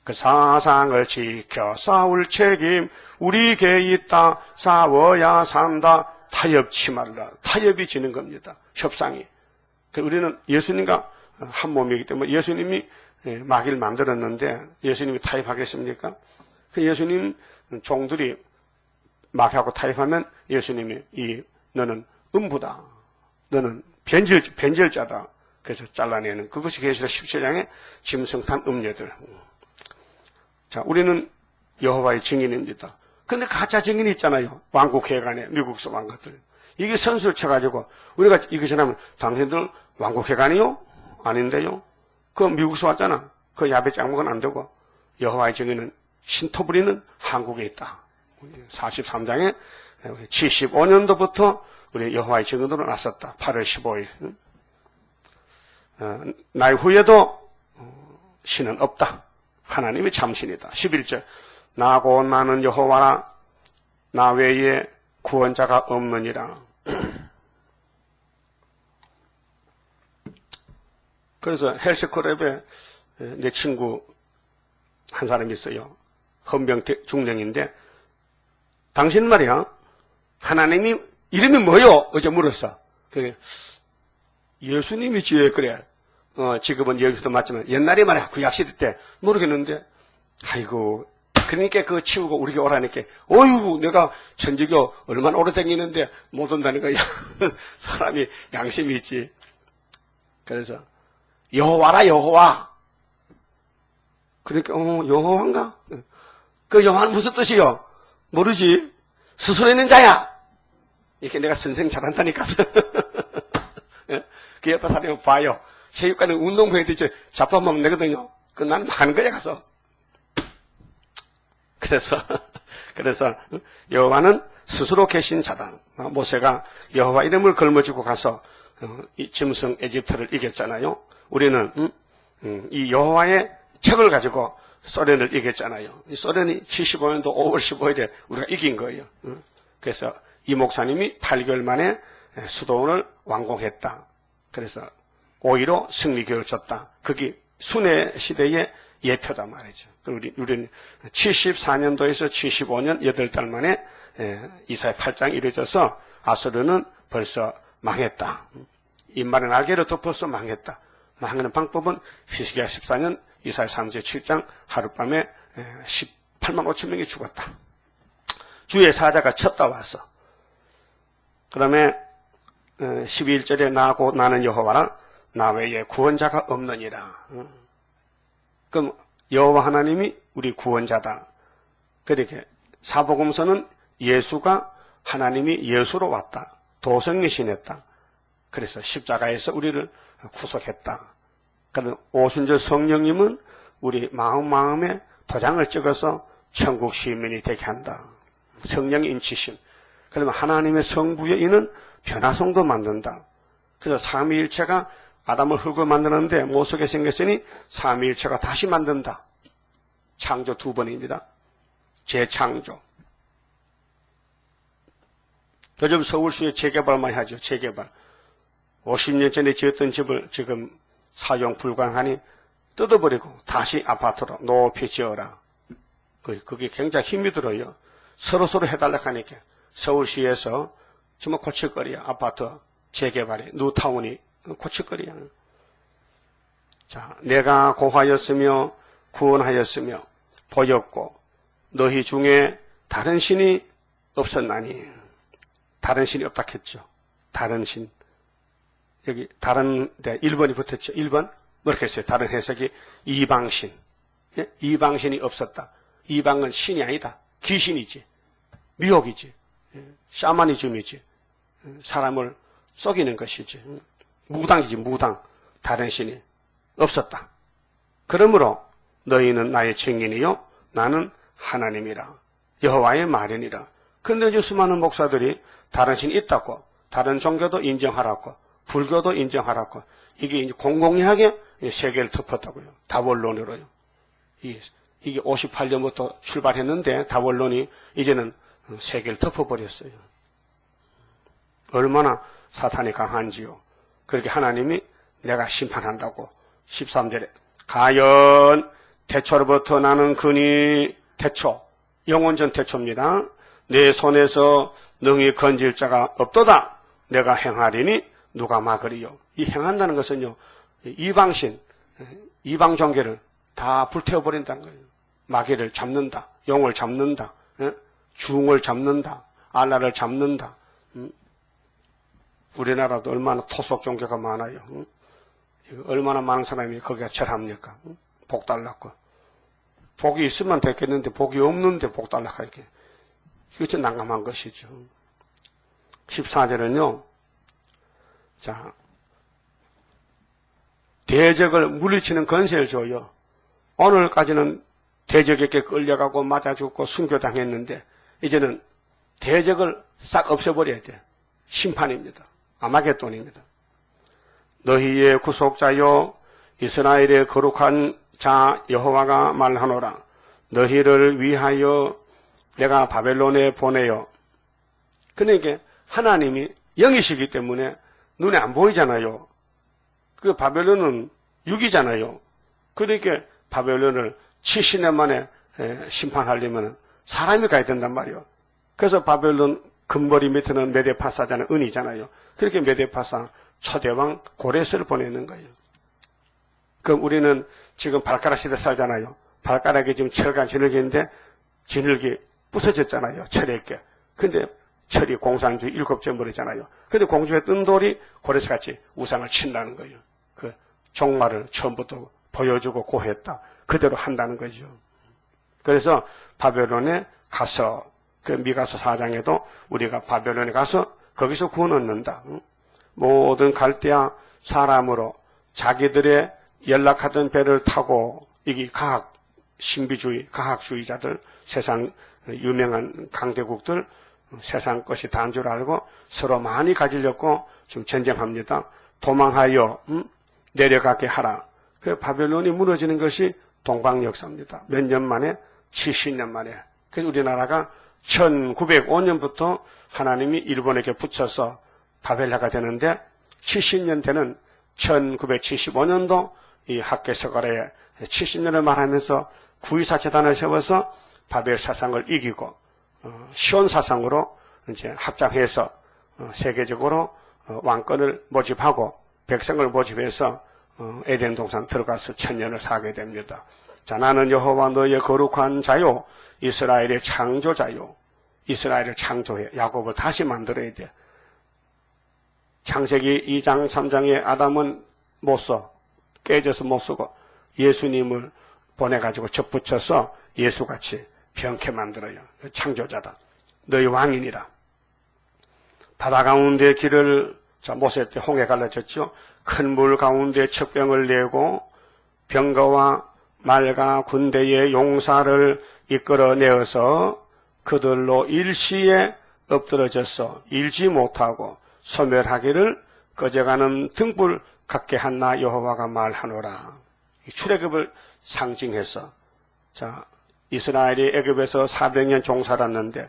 그 사상을 지켜 싸울 책임, 우리에게 있다. 싸워야 산다. 타협치 말라. 타협이 지는 겁니다. 협상이. 우리는 예수님과 한 몸이기 때문에 예수님이 마귀를 만들었는데 예수님이 타협하겠습니까? 그 예수님 종들이 마귀하고 타협하면 예수님이 너는 음부다. 너는 변절자다. 그래서 잘라내는 그것이 계시록 17장의 짐승탄 음녀들. 자, 우리는 여호와의 증인입니다. 근데 가짜 증인이 있잖아요. 왕국회관에 미국서 왕것들. 이게 선수를 쳐가지고 우리가 이거 전하면 당신들 왕국회관이요? 아닌데요? 그 미국서 왔잖아. 그 야베 짱먹은 안 되고 여호와의 증인은 신토부리는 한국에 있다. 43장에 75년도부터 우리 여호와의 증인으로 났었다. 8월 15일. 나의 후에도 신은 없다. 하나님이 참신이다. 11절. 나고 나는 여호와라. 나 외에 구원자가 없느니라. 그래서 헬스클럽에 내 친구 한 사람이 있어요. 헌병 중령인데 당신 말이야. 하나님이 이름이 뭐요? 어제 물었어. 그래. 예수님이지 왜 그래? 지금은 예수도 맞지만 옛날에 말이야. 구약시대 때 모르겠는데 아이고 그러니까 그거 치우고 우리에게 오라니까 어휴 내가 천주교 얼마나 오래 다니는데 못 온다는 거야. 사람이 양심이 있지. 그래서 여호와라 여호와. 그러니까 여호와인가? 그 여호와는 무슨 뜻이요? 모르지. 스스로 있는 자야. 이렇게 내가 선생 잘한다니까. 그 옆에 사람이 봐요. 체육관에 운동회에 잡담하면 내거든요. 그 나는 하는 거야, 가서. 그래서 여호와는 스스로 계신 자다. 모세가 여호와 이름을 걸머쥐고 가서 이 짐승 에집트를 이겼잖아요. 우리는 이 여호와의 책을 가지고 소련을 이겼잖아요. 이 소련이 75년도 5월 15일에 우리가 이긴 거예요. 그래서 이 목사님이 8개월 만에 수도원을 완공했다. 그래서 5.15 승리교를 줬다. 그게 순회 시대의 예표다 말이죠. 우리는 74년도에서 75년 8달 만에 이사야 8장이 이루어져서 아수르는 벌써 망했다. 입만의 날개를 덮어서 망했다. 망하는 방법은 히스기야 14년 이사야 37장 하룻밤에 18만 5천 명이 죽었다. 주의 사자가 쳤다 와서. 그 다음에 12절에 나고 나는 여호와라 나 외에 구원자가 없느니라. 그럼 여호와 하나님이 우리 구원자다. 그렇게 사복음서는 예수가 하나님이 예수로 왔다. 도성리신했다. 그래서 십자가에서 우리를 구속했다. 그래서 오순절 성령님은 우리 마음에 도장을 찍어서 천국 시민이 되게 한다. 성령 인치심. 그러면 하나님의 성부에 있는 변화성도 만든다. 그래서 삼위일체가 아담을 흙을 만드는데 못 쓰게 생겼으니 삼위일체가 다시 만든다. 창조 2번입니다. 재창조. 요즘 서울시에 재개발 많이 하죠. 재개발. 50년 전에 지었던 집을 지금 사용 불가하니 뜯어버리고 다시 아파트로 높이 지어라. 그게 굉장히 힘이 들어요. 서로 해달라고 하니까 서울시에서 정말 고칠거리야. 아파트 재개발이 뉴타운이 고칠거리야. 자, 내가 고하였으며 구원하였으며 보였고 너희 중에 다른 신이 없었나니. 다른 신이 없다 했죠. 다른 신. 여기 다른 데 1번이 붙었죠. 1번 뭐렇게 했어요? 다른 해석이 이방신. 예? 이방신이 없었다. 이방은 신이 아니다. 귀신이지. 미혹이지. 샤머니즘이지. 사람을 속이는 것이지. 무당이지. 무당. 다른 신이 없었다. 그러므로 너희는 나의 증인이요 나는 하나님이라. 여호와의 말이니라. 그런데 이제 수많은 목사들이 다른 신이 있다고 다른 종교도 인정하라고 불교도 인정하라고 이게 이제 공공연하게 세계를 덮었다고요. 다원론으로요. 이게 58년부터 출발했는데 다원론이 이제는 세계를 덮어버렸어요. 얼마나 사탄이 강한지요. 그렇게 하나님이 내가 심판한다고 13절에 가연 태초로부터 나는 그니 태초 영원전 태초입니다. 내 손에서 능히 건질 자가 없도다. 내가 행하리니 누가 막으리요. 이 행한다는 것은요. 이방신, 이방 종교를 다 불태워버린다는 거예요. 마귀를 잡는다. 용을 잡는다. 중을 잡는다. 알라를 잡는다. 우리나라도 얼마나 토속 종교가 많아요. 얼마나 많은 사람이 거기가 절합니까? 복 달라고. 복이 있으면 됐겠는데 복이 없는데 복 달라고 이렇게. 이것이 난감한 것이죠. 14절은요. 자, 대적을 물리치는 건세를 줘요. 오늘까지는 대적에게 끌려가고 맞아 죽고 순교당했는데 이제는 대적을 싹 없애버려야 돼. 심판입니다. 아마겟돈입니다. 너희의 구속자요 이스라엘의 거룩한 자 여호와가 말하노라. 너희를 위하여 내가 바벨론에 보내요. 그러니까 하나님이 영이시기 때문에 눈에 안 보이잖아요. 그 바벨론은 육이잖아요. 그러니까 바벨론을 70년 만에 심판하려면 사람이 가야 된단 말이에요. 그래서 바벨론 금머리 밑에는 메데파사자는 은이잖아요. 그렇게 메데파사 초대왕 고레스를 보내는 거예요. 그럼 우리는 지금 발가락 시대 살잖아요. 발가락이 지금 철과 진흙인데 진흙이 부서졌잖아요. 철에게. 근데 철이 공산주 7점 버리잖아요. 근데 공주의 뜬 돌이 고레스같이 우상을 친다는 거예요. 그 종말을 처음부터 보여주고 고했다. 그대로 한다는 거죠. 그래서 바벨론에 가서 그 미가서 4장에도 우리가 바벨론에 가서 거기서 구원 얻는다. 모든 갈대아 사람으로 자기들의 연락하던 배를 타고 이게 과학 신비주의, 과학주의자들, 세상 유명한 강대국들, 세상 것이 다인 줄 알고 서로 많이 가지려고 지금 전쟁합니다. 도망하여 내려가게 하라. 그 바벨론이 무너지는 것이 동방 역사입니다. 몇 년 만에? 70년 만에. 그래서 우리나라가 1905년부터 하나님이 일본에게 붙여서 바벨라가 되는데 70년 되는 1975년도 이 학계서가라에 70년을 말하면서 9.24 재단을 세워서 바벨 사상을 이기고 시온 사상으로 이제 합장해서 세계적으로 왕권을 모집하고 백성을 모집해서 에덴 동산 들어가서 1000년을 살게 됩니다. 자, 나는 여호와 너의 거룩한 자요, 이스라엘의 창조자요. 이스라엘을 창조해 야곱을 다시 만들어야 돼. 창세기 2장 3장에 아담은 못 써. 깨져서 못 쓰고 예수님을 보내가지고 접붙여서 예수같이 병케 만들어요. 창조자다. 너희 왕이니라. 바다 가운데 길을, 자, 모세 때 홍해 갈라졌죠. 큰 물 가운데 척병을 내고 병거와 말과 군대의 용사를 이끌어내어서 그들로 일시에 엎드러져서 일지 못하고 소멸하기를 꺼져가는 등불 같게 한나 여호와가 말하노라. 출애굽을 상징해서, 자, 이스라엘이 애굽에서 400년 종살았는데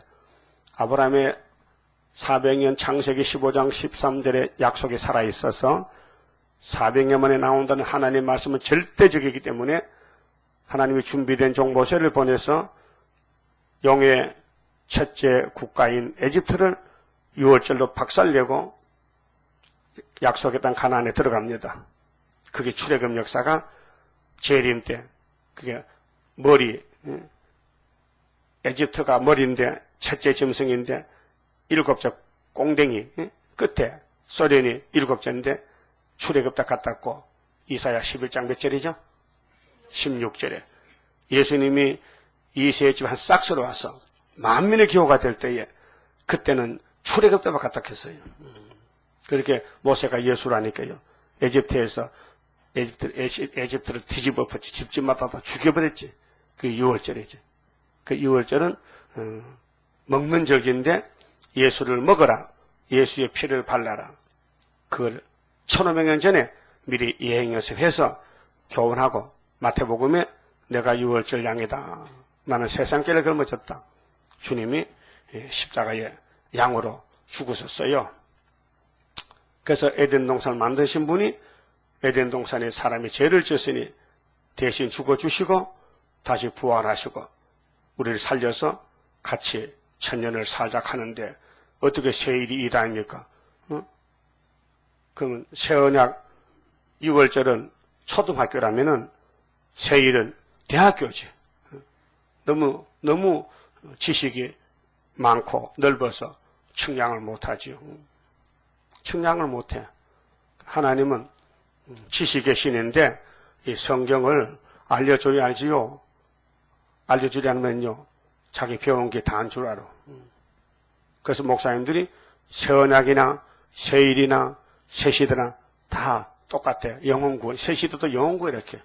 아브라함의 400년 창세기 15장 13절의 약속이 살아있어서 400년 만에 나온다는 하나님의 말씀은 절대적이기 때문에 하나님이 준비된 종 모세를 보내서 용의 첫째 국가인 에집트를 6월절로 박살내고 약속의 땅 가나안에 들어갑니다. 그게 출애굽 역사가 재림 때, 그게 머리, 에집트가 머리인데 첫째 짐승인데 7째 꽁댕이 끝에 소련이 7째인데 출애굽 딱 갔다고 이사야 11장 몇 절이죠? 16절에 예수님이 이세의 집 한 싹스로 와서 만민의 기호가 될 때에 그때는 출애굽 때만 갔다 했어요. 그렇게 모세가 예수라니까요. 에집트에서 에집트를 뒤집어 엎었지. 집집마다 다 죽여버렸지. 그 6월절이지. 그 6월절은 먹는 절기인데 예수를 먹어라. 예수의 피를 발라라. 그걸 1500년 전에 미리 예행 연습해서 교훈하고 마태복음에 내가 6월절 양이다. 나는 세상길을 걸머졌다. 주님이 십자가에 양으로 죽으셨어요. 그래서 에덴 동산을 만드신 분이 에덴 동산에 사람이 죄를 지었으니 대신 죽어주시고 다시 부활하시고 우리를 살려서 같이 1000년을 살자 하는데 어떻게 세일이 일 아닙니까? 그러면 새언약 6월절은 초등학교라면은 세일은 대학교지. 너무 지식이 많고 넓어서 측량을 못하지요. 측량을 못해. 하나님은 지식의 신인데 이 성경을 알려줘야 알지요. 알려주려면요 자기 배운 게 다인 줄 알아. 그래서 목사님들이 새언약이나 세일이나 새시대나 다 똑같아. 영혼구원. 새시대도 영혼구원 이렇게.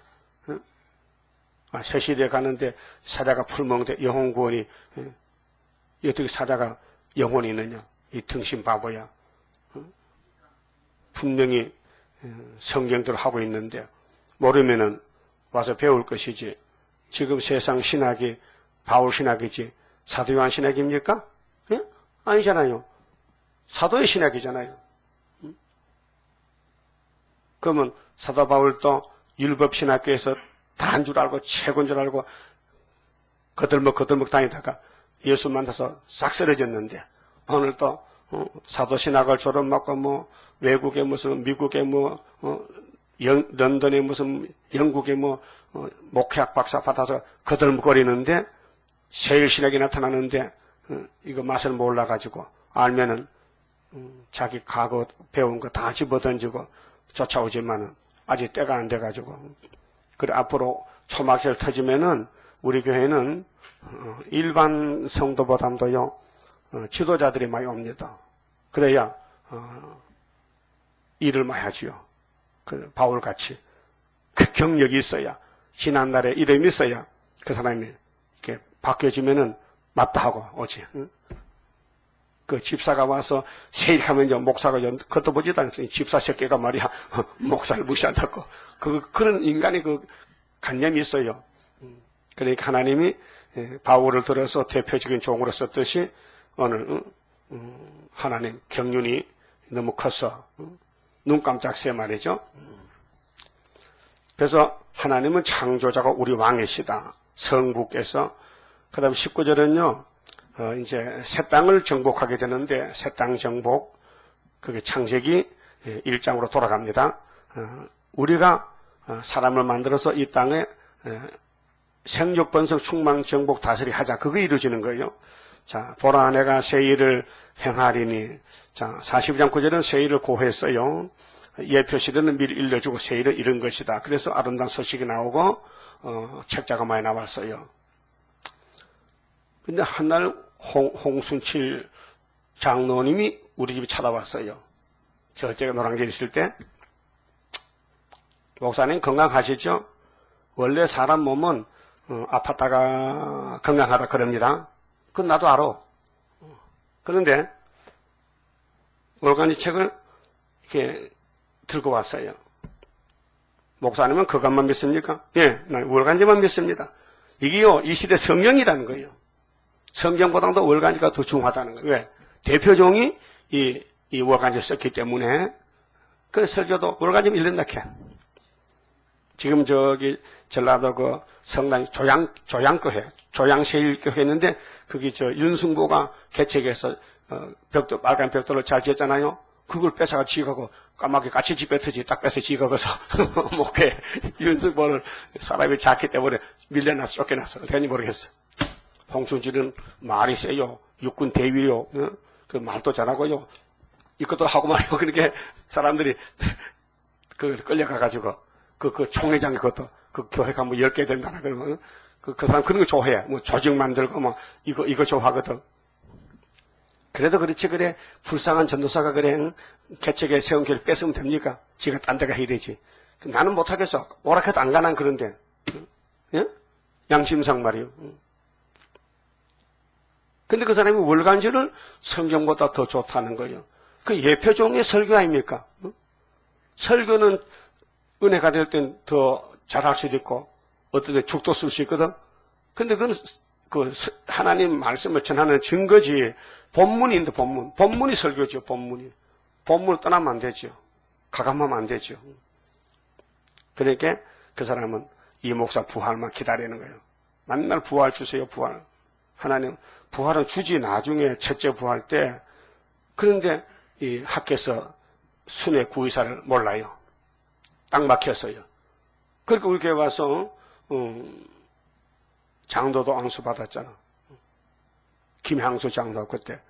새시대 가는데 사자가 풀먹는데 영혼구원이 어떻게 사자가 영혼이 있느냐. 이 등신 바보야. 분명히 성경대로 하고 있는데 모르면은 와서 배울 것이지. 지금 세상 신학이 바울 신학이지 사도 요한 신학입니까? 예? 아니잖아요. 사도의 신학이잖아요. 그러면 사도 바울도 율법 신학교에서 다한 줄 알고 최고인 줄 알고 거들먹 다니다가 예수 만나서 싹 쓰러졌는데 오늘 또 사도 신학을 졸업받고 외국에 무슨 미국에 런던에 무슨 영국에 목회학 박사 받아서 거들먹거리는데 세일신학이 나타나는데 이거 맛을 몰라가지고 알면은 자기 과거 배운 거 다 집어던지고 쫓아오지만은 아직 때가 안 돼가지고 그래 앞으로 초막절 터지면은 우리 교회는 일반 성도보다도요 지도자들이 많이 옵니다. 그래야 일을 많이 하지요. 그 바울같이 그 경력이 있어야, 지난날에 이름이 있어야 그 사람이 이렇게 바뀌어지면은 맞다 하고 오지. 응? 그 집사가 와서 세일하면 목사가 그것도 보지도 않았어요. 집사 새끼가 말이야 목사를 무시한다고. 그런 인간의 그 관념이 있어요. 그러니까 하나님이 바울을 들어서 대표적인 종으로 썼듯이 오늘 하나님 경륜이 너무 커서 눈 깜짝 새 말이죠. 그래서 하나님은 창조자가 우리 왕이시다. 성부께서. 그 다음 19절은요, 이제 새 땅을 정복하게 되는데, 새 땅 정복, 그게 창세기 1장으로 돌아갑니다. 우리가 사람을 만들어서 이 땅에 생육, 번성, 충만, 정복, 다스리 하자. 그거 이루어지는 거예요. 자, 보라 내가 새 일을 행하리니. 자, 42장 9절은 새 일을 고했어요. 예표시대는 미리 일러주고 새 일을 이룬 것이다. 그래서 아름다운 소식이 나오고, 책자가 많이 나왔어요. 근데 한날 홍순칠 장로님이 우리 집에 찾아왔어요. 제가 노량진에 있을 때. 목사님 건강하시죠? 원래 사람 몸은 아팠다가 건강하다 그럽니다. 그건 나도 알아. 그런데 월간지 책을 이렇게 들고 왔어요. 목사님은 그것만 믿습니까? 예, 난 월간지만 믿습니다. 이게요, 이 시대 성경이라는 거예요. 성경보다도 월간지가 더 중요하다는 거예요. 왜? 대표종이 이 월간지를 썼기 때문에. 그래서 설교도 월간지면 1년 낙해. 지금 저기 전라도 그 성당 조양교회, 조양세일교회 했는데 그게 저 윤승보가 개척해서 벽돌, 빨간 벽돌을 잘 지었잖아요. 그걸 뺏어가 지가고 까맣게 같이 집 뱉어지 딱 뺏어 지가고서 목회 윤승보는 사람이 작기 때문에 밀려나서 쫓겨났어. 괜히 모르겠어. 홍춘칠은 말이 세요. 육군 대위요. 그 말도 잘하고요. 이것도 하고 말이요. 그렇게 사람들이 끌려가가지고 그 총회장 그것도 그 교회가 뭐 10개 된다나 그러면 그 사람 그런 거 좋아해. 뭐 조직 만들고 뭐 이거 좋아하거든. 그래도 그렇지 그래 불쌍한 전도사가 그래 개척에 세운 교회를 뺏으면 됩니까? 지가 딴 데 가야 되지. 나는 못하겠어. 오락해도 안 가난 그런데. 예? 양심상 말이요. 근데 그 사람이 월간지를 성경보다 더 좋다는 거예요. 그 예표종의 설교 아닙니까? 설교는 은혜가 될 땐 더 잘할 수도 있고 어떨 때 죽도 쓸 수 있거든. 근데 그건 그 하나님 말씀을 전하는 증거지. 본문인데 본문이 설교죠. 본문을 떠나면 안 되죠. 가감하면 안 되죠. 그러니까 그 사람은 이 목사 부활만 기다리는 거예요. 맨날 부활 주세요. 부활. 하나님 부활은 주지 나중에 첫째 부활 때. 그런데 이 학교에서 순회 구의사를 몰라요. 딱 막혔어요. 그러니까 우리 교회 와서 장도도 앙수 받았잖아. 김향수 장도 그때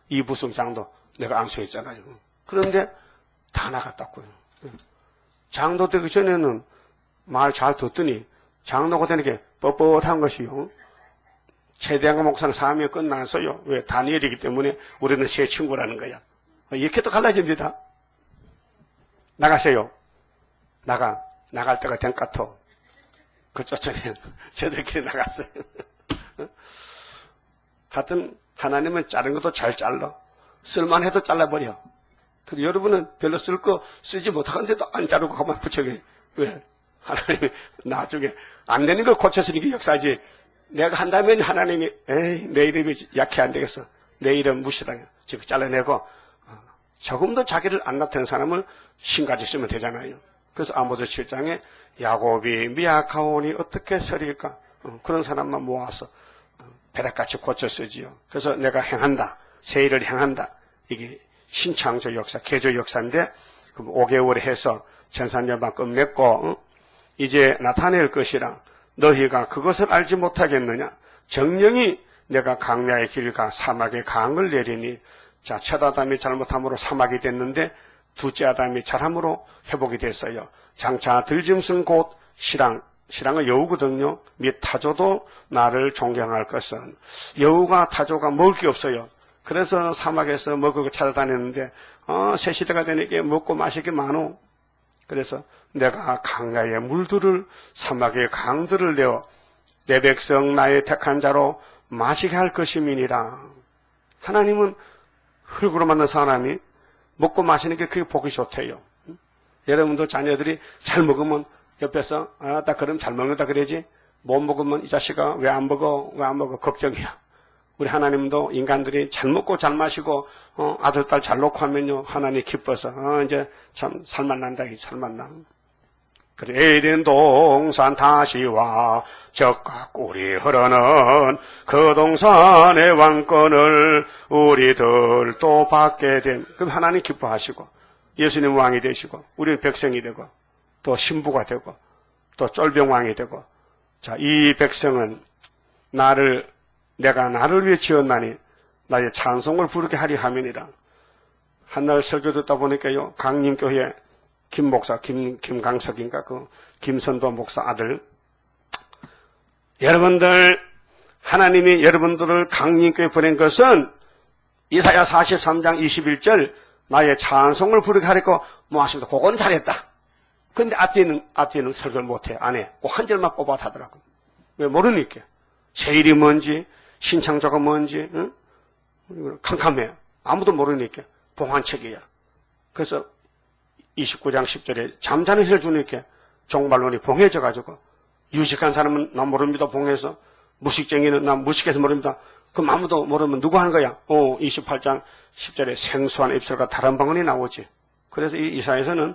이부승 장도 내가 앙수했잖아요. 그런데 다 나갔다고요. 장도 되기 전에는 말 잘 듣더니 장도가 되는 게 뻣뻣한 것이요. 최대한 목사는 사명이 끝났어요. 왜? 다니엘이기 때문에 우리는 새 친구라는 거야. 이렇게 또 갈라집니다. 나가세요. 나갈 때가 된 것 같아. 그 쫓아내. 저들끼리 나갔어요. 하여튼, 하나님은 자른 것도 잘 잘라. 쓸만해도 잘라버려. 근데 여러분은 별로 쓸 거 쓰지 못하는데도 안 자르고 가만 붙여게. 왜? 하나님이 나중에 안 되는 걸 고쳐서니까 역사지. 내가 한다면 하나님이, 에이, 내 이름이 약해 안 되겠어. 내 이름 무시당해. 지금 잘라내고, 조금도 자기를 안 나타내는 사람을 신가지 쓰면 되잖아요. 그래서 아모스 7장에 야곱이 미약하오니 어떻게 서릴까? 그런 사람만 모아서 배락같이 고쳐 쓰지요. 그래서 내가 행한다. 새 일을 행한다. 이게 신창조 역사, 개조 역사인데 5개월에 해서 천산연방 끝맺고 이제 나타낼 것이라 너희가 그것을 알지 못하겠느냐? 정령이 내가 강야의 길과 사막의 강을 내리니 자, 첫 아담이 잘못함으로 사막이 됐는데 둘째 아담이 잘함으로 회복이 됐어요. 장차 들짐승 곧 신랑은 여우거든요. 및 타조도 나를 존경할 것은 여우가 타조가 먹을 게 없어요. 그래서 사막에서 먹을 거 찾아다녔는데 새 시대가 되니까 먹고 마실 게 많어. 그래서 내가 강가의 물들을 사막의 강들을 내어 내 백성 나의 택한 자로 마시게 할 것임이니라. 하나님은 흙으로 만든 사람이 먹고 마시는 게 그게 보기 좋대요. 여러분도 자녀들이 잘 먹으면 옆에서 나 그럼 잘 먹는다 그러지, 못 먹으면 이 자식아 왜 안 먹어 걱정이야. 우리 하나님도 인간들이 잘 먹고 잘 마시고 아들 딸 잘 놓고 하면요 하나님 기뻐서 이제 참 살만난다 살만나. 그래 에덴 동산 다시 와 적과 꿀이 흐르는 그 동산의 왕권을 우리들 또 받게 됨. 그럼 하나님 기뻐하시고 예수님 왕이 되시고 우리는 백성이 되고 또 신부가 되고 또 쫄병왕이 되고, 자, 이 백성은 내가 나를 위해 지었나니 나의 찬송을 부르게 하리 함이니라. 한날 설교 듣다 보니까요 강림교회 김 목사, 김강석인가, 김선도 목사 아들. 여러분들, 하나님이 여러분들을 강림교회 보낸 것은 이사야 43장 21절, 나의 찬송을 부르게 하려고 뭐 하십니다. 그건 잘했다. 근데 앞뒤는 설교를 못해. 안 해. 꼭 한 절만 뽑아 하더라고. 왜 모르니까. 제일이 뭔지, 신창조가 뭔지, 응? 캄캄해. 아무도 모르니까. 봉환책이야. 그래서 29장 10절에 잠자는 시를 주니까 종말론이 봉해져가지고, 유식한 사람은 난 모릅니다, 봉해서. 무식쟁이는 난 무식해서 모릅니다. 그럼 아무도 모르면 누구 하는 거야? 28장 10절에 생소한 입술과 다른 방언이 나오지. 그래서 이 이사에서는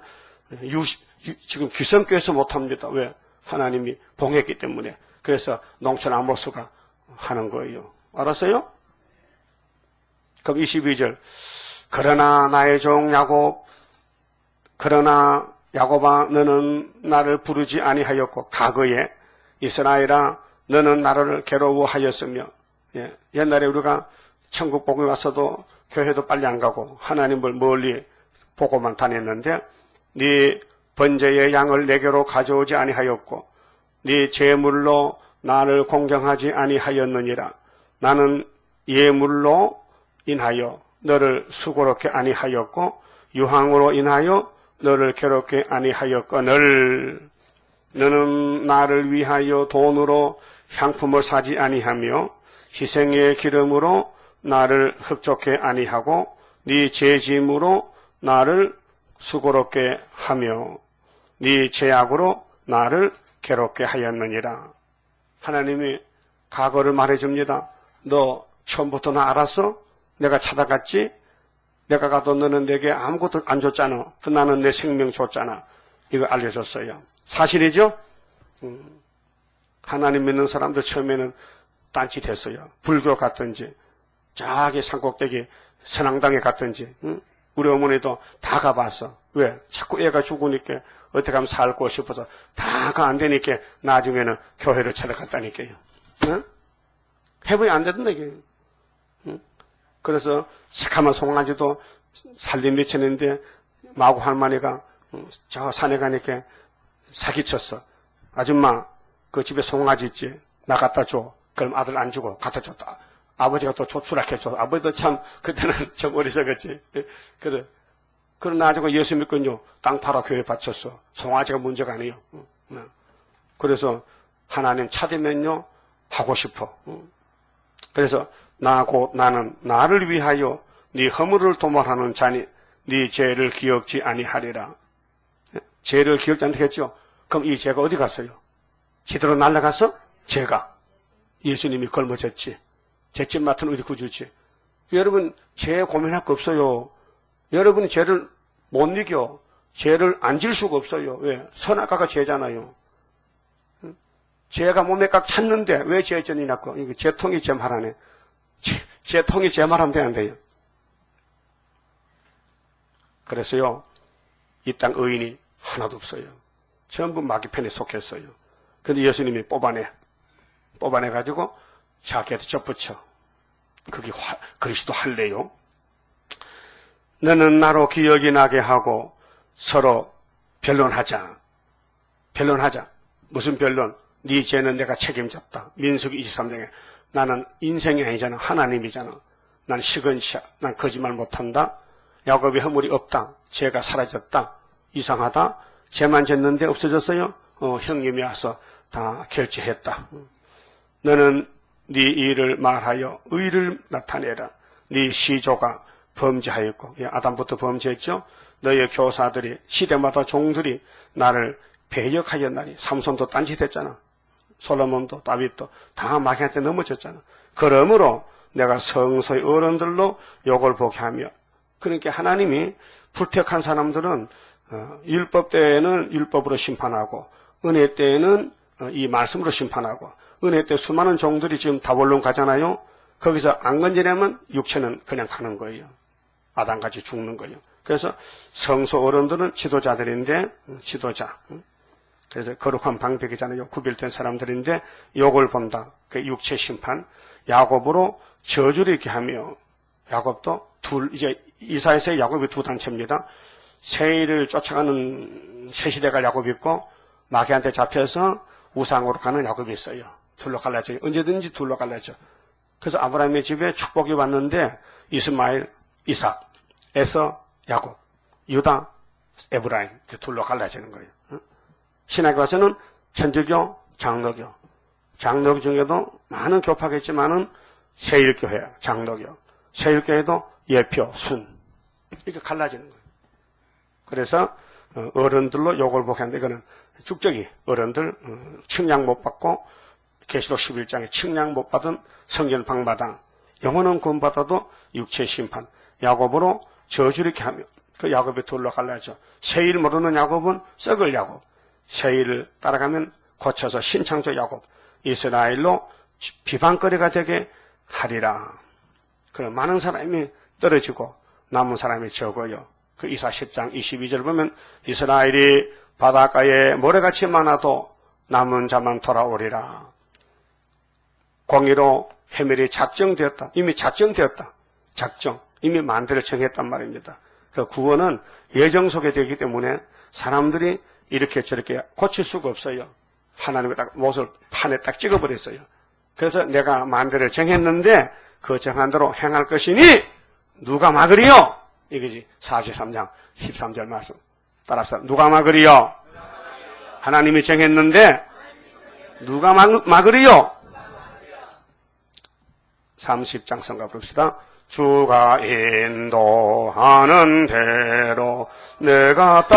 지금 귀성교에서 못합니다. 왜? 하나님이 봉했기 때문에. 그래서 농촌 아모스가 하는 거예요. 알았어요? 그럼 22절. 그러나 나의 종 야곱, 그러나 야곱아 너는 나를 부르지 아니하였고 과거에 이스라엘아 너는 나를 괴로워하였으며. 예, 옛날에 우리가 천국 복음에 왔어도 교회도 빨리 안 가고 하나님을 멀리 보고만 다녔는데, 네 번제의 양을 내게로 가져오지 아니하였고 네 제물로 나를 공경하지 아니하였느니라. 나는 예물로 인하여 너를 수고롭게 아니하였고 유황으로 인하여 너를 괴롭게 아니하였거늘 너는 나를 위하여 돈으로 향품을 사지 아니하며 희생의 기름으로 나를 흡족해 아니하고 네 제짐으로 나를 수고롭게 하며 네 제약으로 나를 괴롭게 하였느니라. 하나님이 과거를 말해줍니다. 너 처음부터 나 알았어? 내가 찾아갔지? 내가 가도 너는 내게 아무것도 안 줬잖아. 나는 내 생명 줬잖아. 이거 알려줬어요. 사실이죠? 하나님 믿는 사람들 처음에는 딴짓했어요. 불교 갔든지 저기 산꼭대기 선앙당에 갔든지, 우리 어머니도 다 가봤어. 왜? 자꾸 애가 죽으니까 어떻게 하면 살고 싶어서 다가 안 되니까 나중에는 교회를 찾아갔다니까요. 응? 해보이 안 되던데 이게. 응? 그래서 새카만 송아지도 살림 미쳤는데 마구 할머니가 저 산에 가니까 사기쳤어. 아줌마 그 집에 송아지 있지? 나 갖다 줘. 그럼 아들 안 주고 갖다 줬다. 아버지가 또 조추락해줘. 아버지도 참 그때는 좀 어리석었지. 그래. 그럼 나중에 예수 믿건요 땅 팔아 교회 바쳤어. 송아지가 문제가 아니에요. 그래서 하나님 찾으면요 하고 싶어. 그래서 나는 나를 위하여 네 허물을 도말하는 자니 네 죄를 기억지 아니하리라. 죄를 기억지 않겠죠? 그럼 이 죄가 어디 갔어요? 지도로 날아갔어? 죄가 예수님이 걸머졌지. 죄집 맡은 우리 구주지. 여러분 죄 고민할 거 없어요. 여러분이 죄를 못 이겨. 죄를 안 질 수가 없어요. 왜? 선악과가 죄잖아요. 죄가 몸에 꽉 찼는데 왜 죄전이냐고. 이거 죄통이 제 말하네. 죄통이 제 말하면 돼, 안 돼요? 그래서요 이 땅 의인이 하나도 없어요. 전부 마귀편에 속했어요. 그런데 예수님이 뽑아내가지고 자기한테 접붙여. 그게 그리스도 할례요. 너는 나로 기억이 나게 하고 서로 변론하자. 무슨 변론? 네 죄는 내가 책임졌다. 민수기 23장에 나는 인생이 아니잖아. 하나님이잖아. 난 시건시야. 난 거짓말 못한다. 야곱의 허물이 없다. 죄가 사라졌다. 이상하다. 죄만 졌는데 없어졌어요. 형님이 와서 다 결제했다. 너는 네 일을 말하여 의를 나타내라. 네 시조가 범죄하였고, 아담부터 범죄했죠. 너의 교사들이 시대마다 종들이 나를 배역하였나니. 삼손도 딴짓했잖아. 솔로몬도 다윗도 다 마귀한테 넘어졌잖아. 그러므로 내가 성소의 어른들로 욕을 보게 하며, 그러니까 하나님이 불택한 사람들은 율법 때에는 율법으로 심판하고 은혜 때에는 이 말씀으로 심판하고, 은혜 때 수많은 종들이 지금 다볼론 가잖아요. 거기서 안 건지려면 육체는 그냥 가는 거예요. 아담같이 죽는 거예요. 그래서 성소 어른들은 지도자들인데, 지도자. 그래서 거룩한 방백이잖아요. 구별된 사람들인데 욕을 본다. 그 육체 심판. 야곱으로 저주를 있게 하며, 야곱도 이제 이사야서의 야곱이 두 단체입니다. 세일을 쫓아가는 새 시대가 야곱이 있고, 마귀한테 잡혀서 우상으로 가는 야곱이 있어요. 둘로 갈라져요. 언제든지 둘로 갈라져. 그래서 아브라함의 집에 축복이 왔는데, 이스마엘, 이삭, 에서, 야곱, 유다, 에브라임, 둘로 갈라지는 거예요. 신학에 와서는 천주교, 장로교. 장로교 중에도 많은 교파겠지만은 세일교회, 장로교. 세일교회도 예표, 순. 이렇게 갈라지는 거예요. 그래서 어른들로 욕을 보게 하는데, 이거는 축적이 어른들 측량 못 받고, 계시록 11장에 측량 못 받은 성전 방마당, 영혼은 구원받아도 육체 심판, 야곱으로 저주를 이렇게 하며, 그 야곱이 둘로 갈라져. 세일 모르는 야곱은 썩을 야곱, 세일을 따라가면 고쳐서 신창조 야곱, 이스라엘로 비방거리가 되게 하리라. 그런 많은 사람이 떨어지고 남은 사람이 적어요. 그 이사 10장 22절 보면, 이스라엘이 바닷가에 모래같이 많아도 남은 자만 돌아오리라. 공의로 해멸이 작정되었다. 이미 작정되었다. 작정. 이미 만대를 정했단 말입니다. 그 구원은 예정 속에 되기 때문에 사람들이 이렇게 저렇게 고칠 수가 없어요. 하나님이 딱 못을 판에 딱 찍어버렸어요. 그래서 내가 만대를 정했는데 그 정한 대로 행할 것이니 누가 막으리요? 이거지. 43장 13절 말씀. 따라서 누가 막으리요? 하나님이 정했는데 누가 막으리요? 30장 성가 부릅시다. 주가 인도하는 대로 내가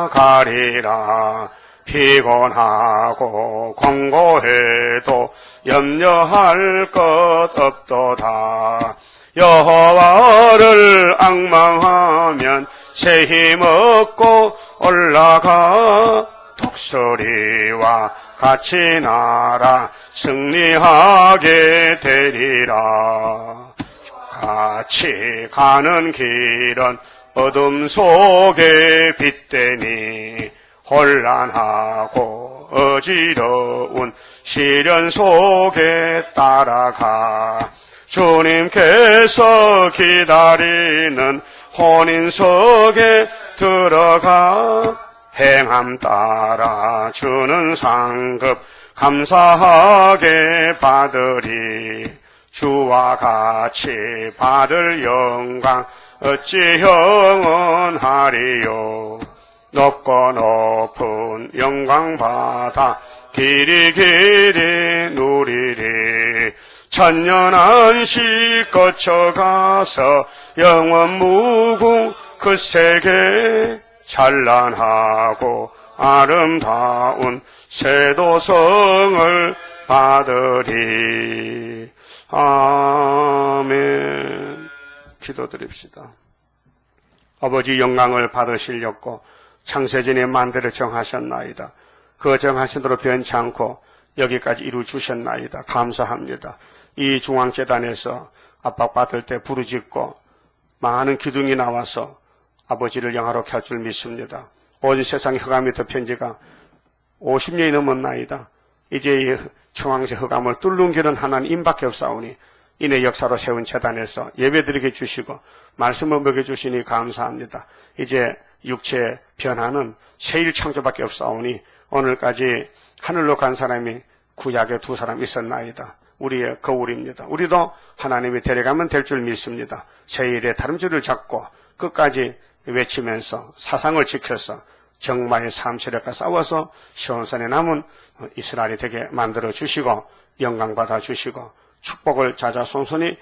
따라가리라. 피곤하고 공고해도 염려할 것 없도다. 여호와를 앙망하면 새 힘 얻고 올라가. 독수리와 같이 날아 승리하게 되리라. 같이 가는 길은 어둠 속에 빛되니 혼란하고 어지러운 시련 속에 따라가. 주님께서 기다리는 혼인석에 들어가. 행함 따라 주는 상급 감사하게 받으리. 주와 같이 받을 영광 어찌 영원하리요. 높고 높은 영광 받아 길이 누리리. 천년 안식 거쳐가서 영원 무궁 그 세계 찬란하고 아름다운 새도성을 받으리. 아멘. 기도드립시다. 아버지, 영광을 받으시려고 창세전에 만대를 정하셨나이다. 그 정하신 대로 변치 않고 여기까지 이루 주셨나이다. 감사합니다. 이 중앙재단에서 압박받을 때 부르짖고 많은 기둥이 나와서 아버지를 영화롭게 할 줄 믿습니다. 온 세상에 흑암이 덮인 지가 50년이 넘었나이다. 이제 이 청황새 흑암을 뚫는 길은 하나님 임밖에 없사오니 이내 역사로 세운 재단에서 예배드리게 주시고 말씀을 먹여주시니 감사합니다. 이제 육체 변화는 세일 창조밖에 없사오니 오늘까지 하늘로 간 사람이 구약에 2 사람 있었나이다. 우리의 거울입니다. 우리도 하나님이 데려가면 될 줄 믿습니다. 세일의 다름질을 잡고 끝까지 외치면서 사상을 지켜서 정마의 삶 세력과 싸워서 시온산에 남은 이스라엘이 되게 만들어 주시고 영광 받아 주시고 축복을 자자손손이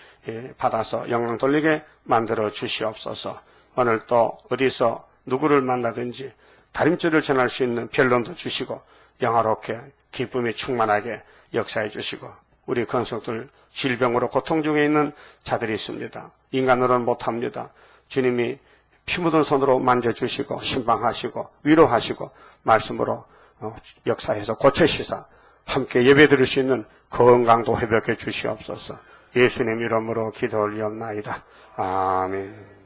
받아서 영광 돌리게 만들어 주시옵소서. 오늘 또 어디서 누구를 만나든지 다림질을 전할 수 있는 변론도 주시고 영화롭게 기쁨이 충만하게 역사해 주시고 우리 건석들 질병으로 고통 중에 있는 자들이 있습니다. 인간으로는 못합니다. 주님이 피 묻은 손으로 만져주시고 신방하시고 위로하시고 말씀으로 역사해서 고쳐시사 함께 예배 드릴 수 있는 건강도 회복해 주시옵소서. 예수님 이름으로 기도 올리옵나이다. 아멘.